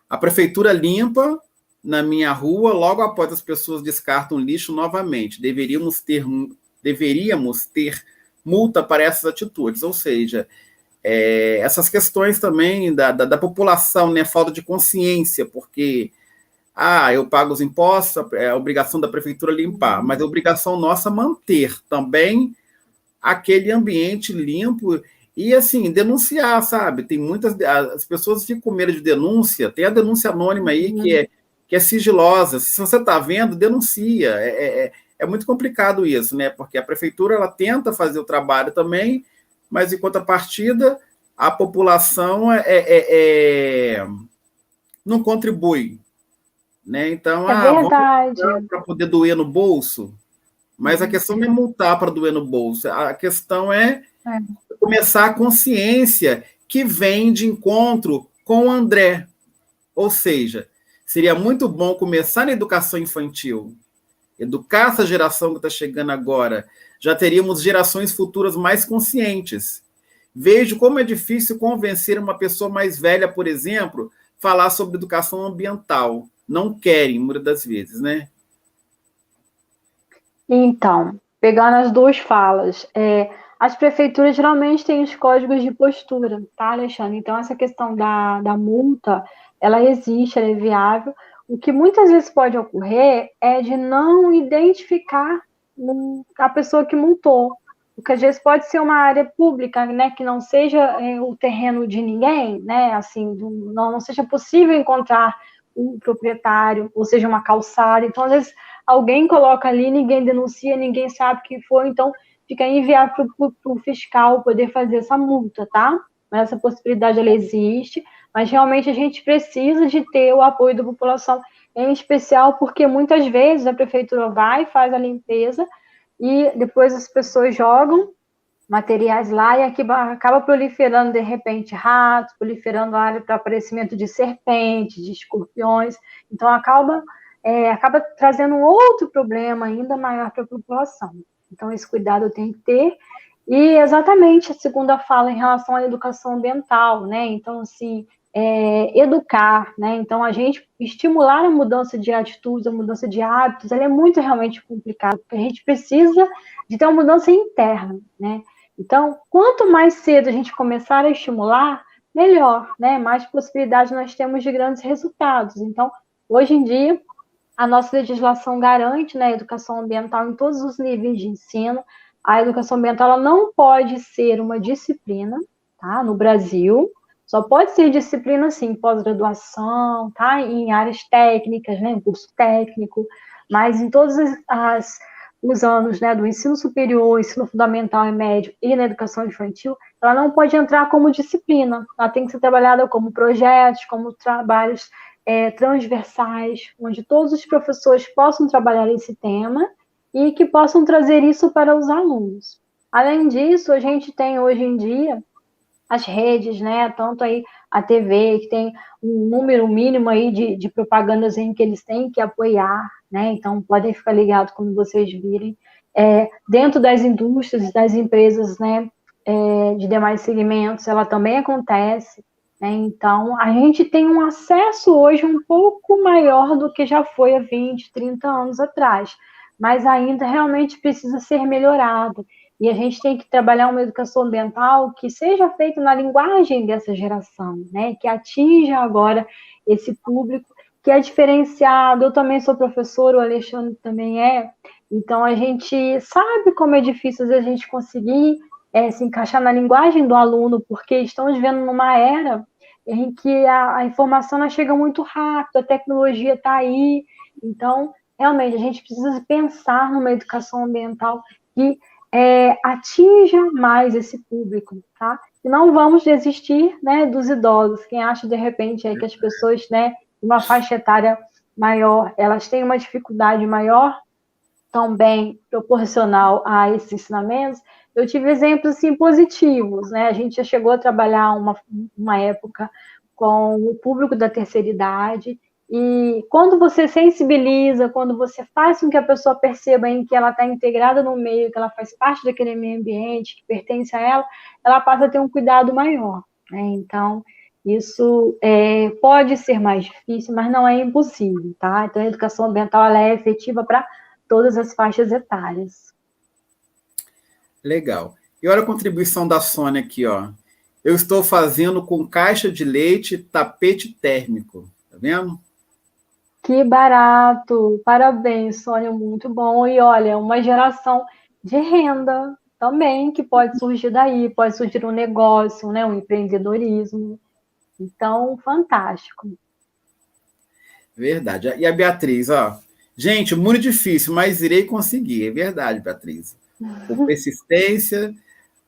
A prefeitura limpa na minha rua, logo após as pessoas descartam lixo novamente. Deveríamos ter multa para essas atitudes, ou seja, essas questões também da população, né, falta de consciência, porque eu pago os impostos, é a obrigação da prefeitura limpar, mas é obrigação nossa manter também aquele ambiente limpo e, assim, denunciar, sabe? Tem as pessoas ficam com medo de denúncia, tem a denúncia anônima aí que é sigilosa. Se você está vendo, denuncia. É muito complicado isso, né? Porque a prefeitura ela tenta fazer o trabalho também, mas, em contrapartida, a população não contribui, né? Então, Verdade. Vamos para poder doer no bolso, mas a questão não é multar para doer no bolso, a questão é começar a consciência que vem de encontro com o André. Ou seja, seria muito bom começar na educação infantil, educar essa geração que está chegando agora. Já teríamos gerações futuras mais conscientes. Vejo como é difícil convencer uma pessoa mais velha, por exemplo, falar sobre educação ambiental. Não querem, muitas das vezes, né? Então, pegando as duas falas, as prefeituras geralmente têm os códigos de postura, tá, Alexandre? Então, essa questão da multa, ela existe, ela é viável. O que muitas vezes pode ocorrer é de não identificar a pessoa que multou, porque às vezes pode ser uma área pública, né, que não seja o terreno de ninguém, né, assim, não seja possível encontrar o proprietário, ou seja, uma calçada. Então, às vezes, alguém coloca ali, ninguém denuncia, ninguém sabe que foi, então fica enviado para o fiscal poder fazer essa multa, tá? Mas essa possibilidade, ela existe, mas realmente a gente precisa de ter o apoio da população, em especial porque muitas vezes a prefeitura vai, faz a limpeza, e depois as pessoas jogam materiais lá e aqui acaba proliferando, de repente, ratos, proliferando a área para aparecimento de serpentes, de escorpiões, então acaba trazendo um outro problema ainda maior para a população. Então, esse cuidado tem que ter, E exatamente a segunda fala em relação à educação ambiental, né? Então, assim, educar, né? Então, a gente estimular a mudança de atitudes, a mudança de hábitos, ela é muito realmente complicado, porque a gente precisa de ter uma mudança interna, né? Então, quanto mais cedo a gente começar a estimular, melhor, né? Mais possibilidades nós temos de grandes resultados. Então, hoje em dia, a nossa legislação garante, né, a educação ambiental em todos os níveis de ensino. A educação ambiental ela não pode ser uma disciplina, tá? No Brasil, só pode ser disciplina, sim, pós-graduação, tá? Em áreas técnicas, né? Em curso técnico, mas em todos os anos, né, do ensino superior, ensino fundamental e médio e na educação infantil, ela não pode entrar como disciplina. Ela tem que ser trabalhada como projetos, como trabalhos transversais, onde todos os professores possam trabalhar esse tema e que possam trazer isso para os alunos. Além disso, a gente tem hoje em dia as redes, né? Tanto aí a TV, que tem um número mínimo aí de propagandas em que eles têm que apoiar, né? Então, podem ficar ligados quando vocês virem. Dentro das indústrias, das empresas, né? De demais segmentos, ela também acontece. Né? Então, a gente tem um acesso hoje um pouco maior do que já foi há 20, 30 anos atrás, mas ainda realmente precisa ser melhorado. E a gente tem que trabalhar uma educação ambiental que seja feita na linguagem dessa geração, né? Que atinja agora esse público que é diferenciado. Eu também sou professor, o Alexandre também é. Então, a gente sabe como é difícil a gente conseguir se encaixar na linguagem do aluno, porque estamos vivendo numa era em que a informação chega muito rápido, a tecnologia está aí. Então, realmente, a gente precisa pensar numa educação ambiental que atinja mais esse público, tá? E não vamos desistir, né, dos idosos. Quem acha, de repente, que as pessoas, né, de uma faixa etária maior, elas têm uma dificuldade maior, também proporcional a esses ensinamentos, eu tive exemplos assim, positivos, né? A gente já chegou a trabalhar uma época com o público da terceira idade, e quando você sensibiliza, quando você faz com que a pessoa perceba em que ela está integrada no meio, que ela faz parte daquele meio ambiente, que pertence a ela passa a ter um cuidado maior. Né? Então, isso pode ser mais difícil, mas não é impossível, tá? Então, a educação ambiental ela é efetiva para todas as faixas etárias. Legal. E olha a contribuição da Sônia aqui, ó. Eu estou fazendo com caixa de leite tapete térmico. Tá vendo? Que barato! Parabéns, Sônia, muito bom. E olha, uma geração de renda também que pode surgir daí, pode surgir um negócio, né, um empreendedorismo. Então, fantástico. Verdade. E a Beatriz, ó. Gente, muito difícil, mas irei conseguir. É verdade, Beatriz. Com persistência,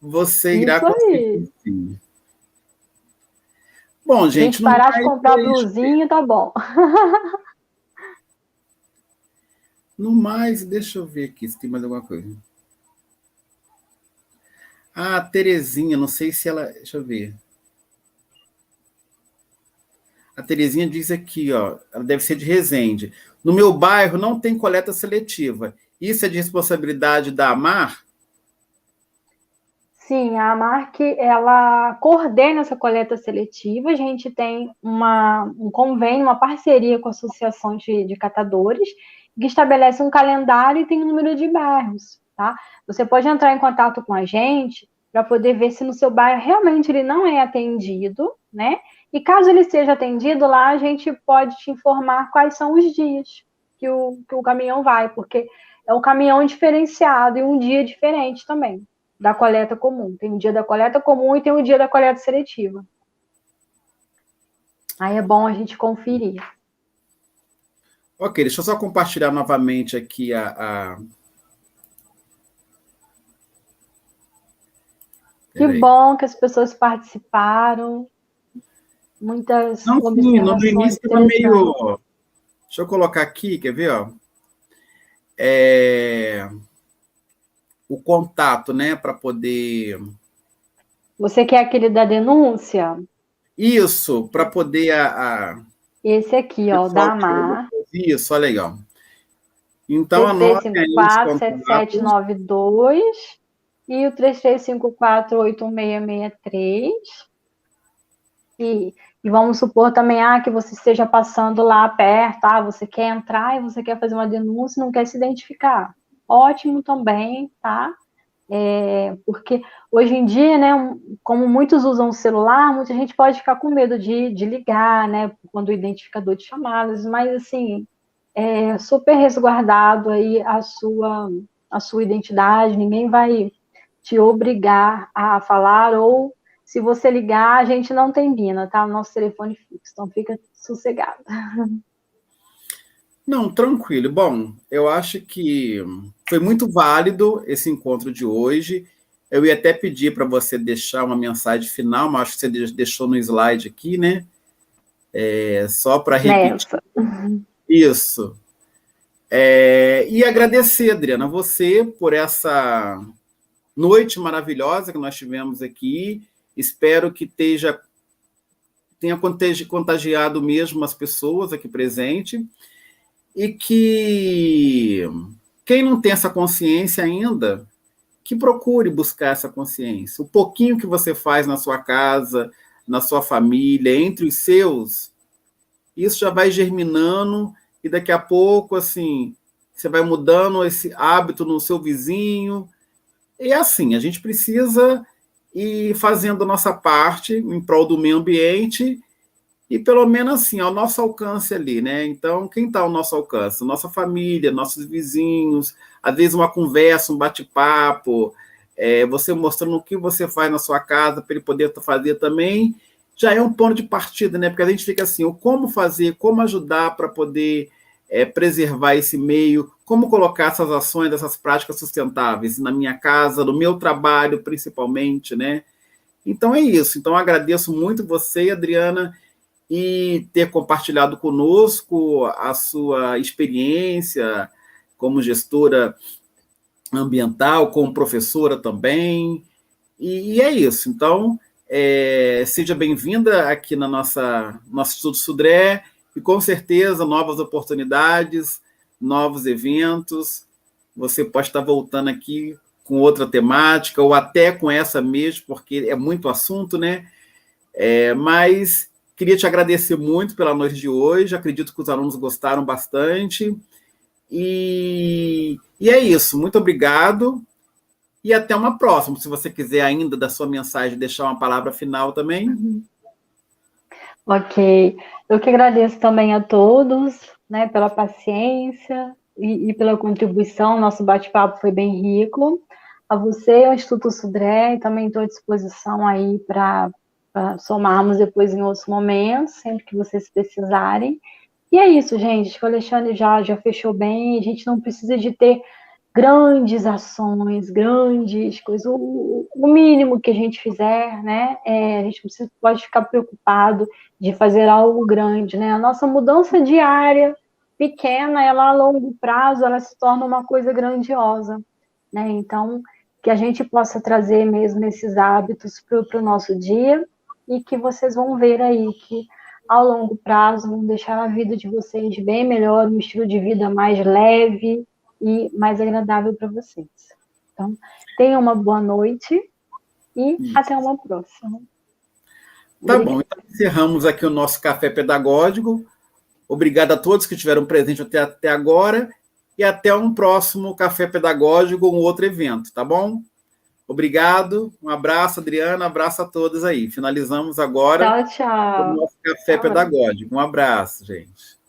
você irá Isso aí. conseguir sim. Bom, A gente gente, no parar de mais comprar é isso. blusinho, tá bom. No mais, deixa eu ver aqui se tem mais alguma coisa. Ah, a Terezinha, não sei se ela. Deixa eu ver. A Terezinha diz aqui, ó, ela deve ser de Resende. No meu bairro não tem coleta seletiva. Isso é de responsabilidade da AMAR? Sim, a AMARC, ela coordena essa coleta seletiva. A gente tem um convênio, uma parceria com a Associação de Catadores, que estabelece um calendário e tem um número de bairros, tá? Você pode entrar em contato com a gente para poder ver se no seu bairro realmente ele não é atendido, né? E caso ele seja atendido, lá a gente pode te informar quais são os dias que o caminhão vai, porque é um caminhão diferenciado e um dia diferente também da coleta comum. Tem o dia da coleta comum e tem o dia da coleta seletiva. Aí é bom a gente conferir. Ok, deixa eu só compartilhar novamente aqui Que Peraí. bom que as pessoas participaram. Muitas Não, sim, no observações início estava interessantes. meio. Deixa eu colocar aqui, quer ver? Ó? É, o contato, né, para poder. Você quer aquele da denúncia? Isso, para poder Esse aqui, o ó, pessoal da tirar AMAR. depois. Isso, olha aí, ó. Então, CP anotem aí os 547792 contatos. e e o 3354816663. E vamos supor também que você esteja passando lá perto, você quer entrar e você quer fazer uma denúncia e não quer se identificar. Ótimo também, tá? Porque hoje em dia, né, como muitos usam o celular, muita gente pode ficar com medo de ligar, né, quando o identificador de chamadas, mas assim, é super resguardado aí a sua identidade, ninguém vai te obrigar a falar, ou se você ligar, a gente não tem bina, tá? O nosso telefone fixo, então fica sossegado. Não, tranquilo. Bom, eu acho que foi muito válido esse encontro de hoje. Eu ia até pedir para você deixar uma mensagem final, mas acho que você deixou no slide aqui, né? Só para repetir. Nessa. Isso. E agradecer, Adriana, você por essa noite maravilhosa que nós tivemos aqui. Espero que tenha contagiado mesmo as pessoas aqui presentes e que quem não tem essa consciência ainda, que procure buscar essa consciência. O pouquinho que você faz na sua casa, na sua família, entre os seus, isso já vai germinando e daqui a pouco, assim, você vai mudando esse hábito no seu vizinho. E assim, a gente precisa ir fazendo a nossa parte em prol do meio ambiente e pelo menos assim, ao nosso alcance ali, né? Então, quem está ao nosso alcance? Nossa família, nossos vizinhos, às vezes uma conversa, um bate-papo, você mostrando o que você faz na sua casa para ele poder fazer também, já é um ponto de partida, né? Porque a gente fica assim, o como fazer, como ajudar para poder preservar esse meio, como colocar essas ações, essas práticas sustentáveis na minha casa, no meu trabalho, principalmente, né? Então é isso. Então, agradeço muito você, Adriana, e ter compartilhado conosco a sua experiência como gestora ambiental, como professora também. E é isso. Então, seja bem-vinda aqui na nosso Instituto Sudré e, com certeza, novas oportunidades, novos eventos. Você pode estar voltando aqui com outra temática ou até com essa mesmo, porque é muito assunto, né? Mas queria te agradecer muito pela noite de hoje. Acredito que os alunos gostaram bastante. E é isso. Muito obrigado. E até uma próxima. Se você quiser ainda da sua mensagem deixar uma palavra final também. Ok. Eu que agradeço também a todos, né, pela paciência e pela contribuição. Nosso bate-papo foi bem rico. A você, ao Instituto Sudré, também estou à disposição aí para somarmos depois em outros momentos, sempre que vocês precisarem. E é isso, gente. Acho que o Alexandre já fechou bem. A gente não precisa de ter grandes ações, grandes coisas. O mínimo que a gente fizer, né? A gente pode ficar preocupado de fazer algo grande, né? A nossa mudança diária, pequena, ela a longo prazo, ela se torna uma coisa grandiosa, né? Então, que a gente possa trazer mesmo esses hábitos para o nosso dia e que vocês vão ver aí que ao longo prazo vão deixar a vida de vocês bem melhor, um estilo de vida mais leve e mais agradável para vocês. Então, tenham uma boa noite e até uma próxima. Tá bom, então encerramos aqui o nosso café pedagógico. Obrigado a todos que estiveram presentes até agora e até um próximo café pedagógico ou um outro evento, tá bom? Obrigado, um abraço, Adriana, abraço a todos aí. Finalizamos agora tchau, tchau. o nosso café pedagógico. Um abraço, gente.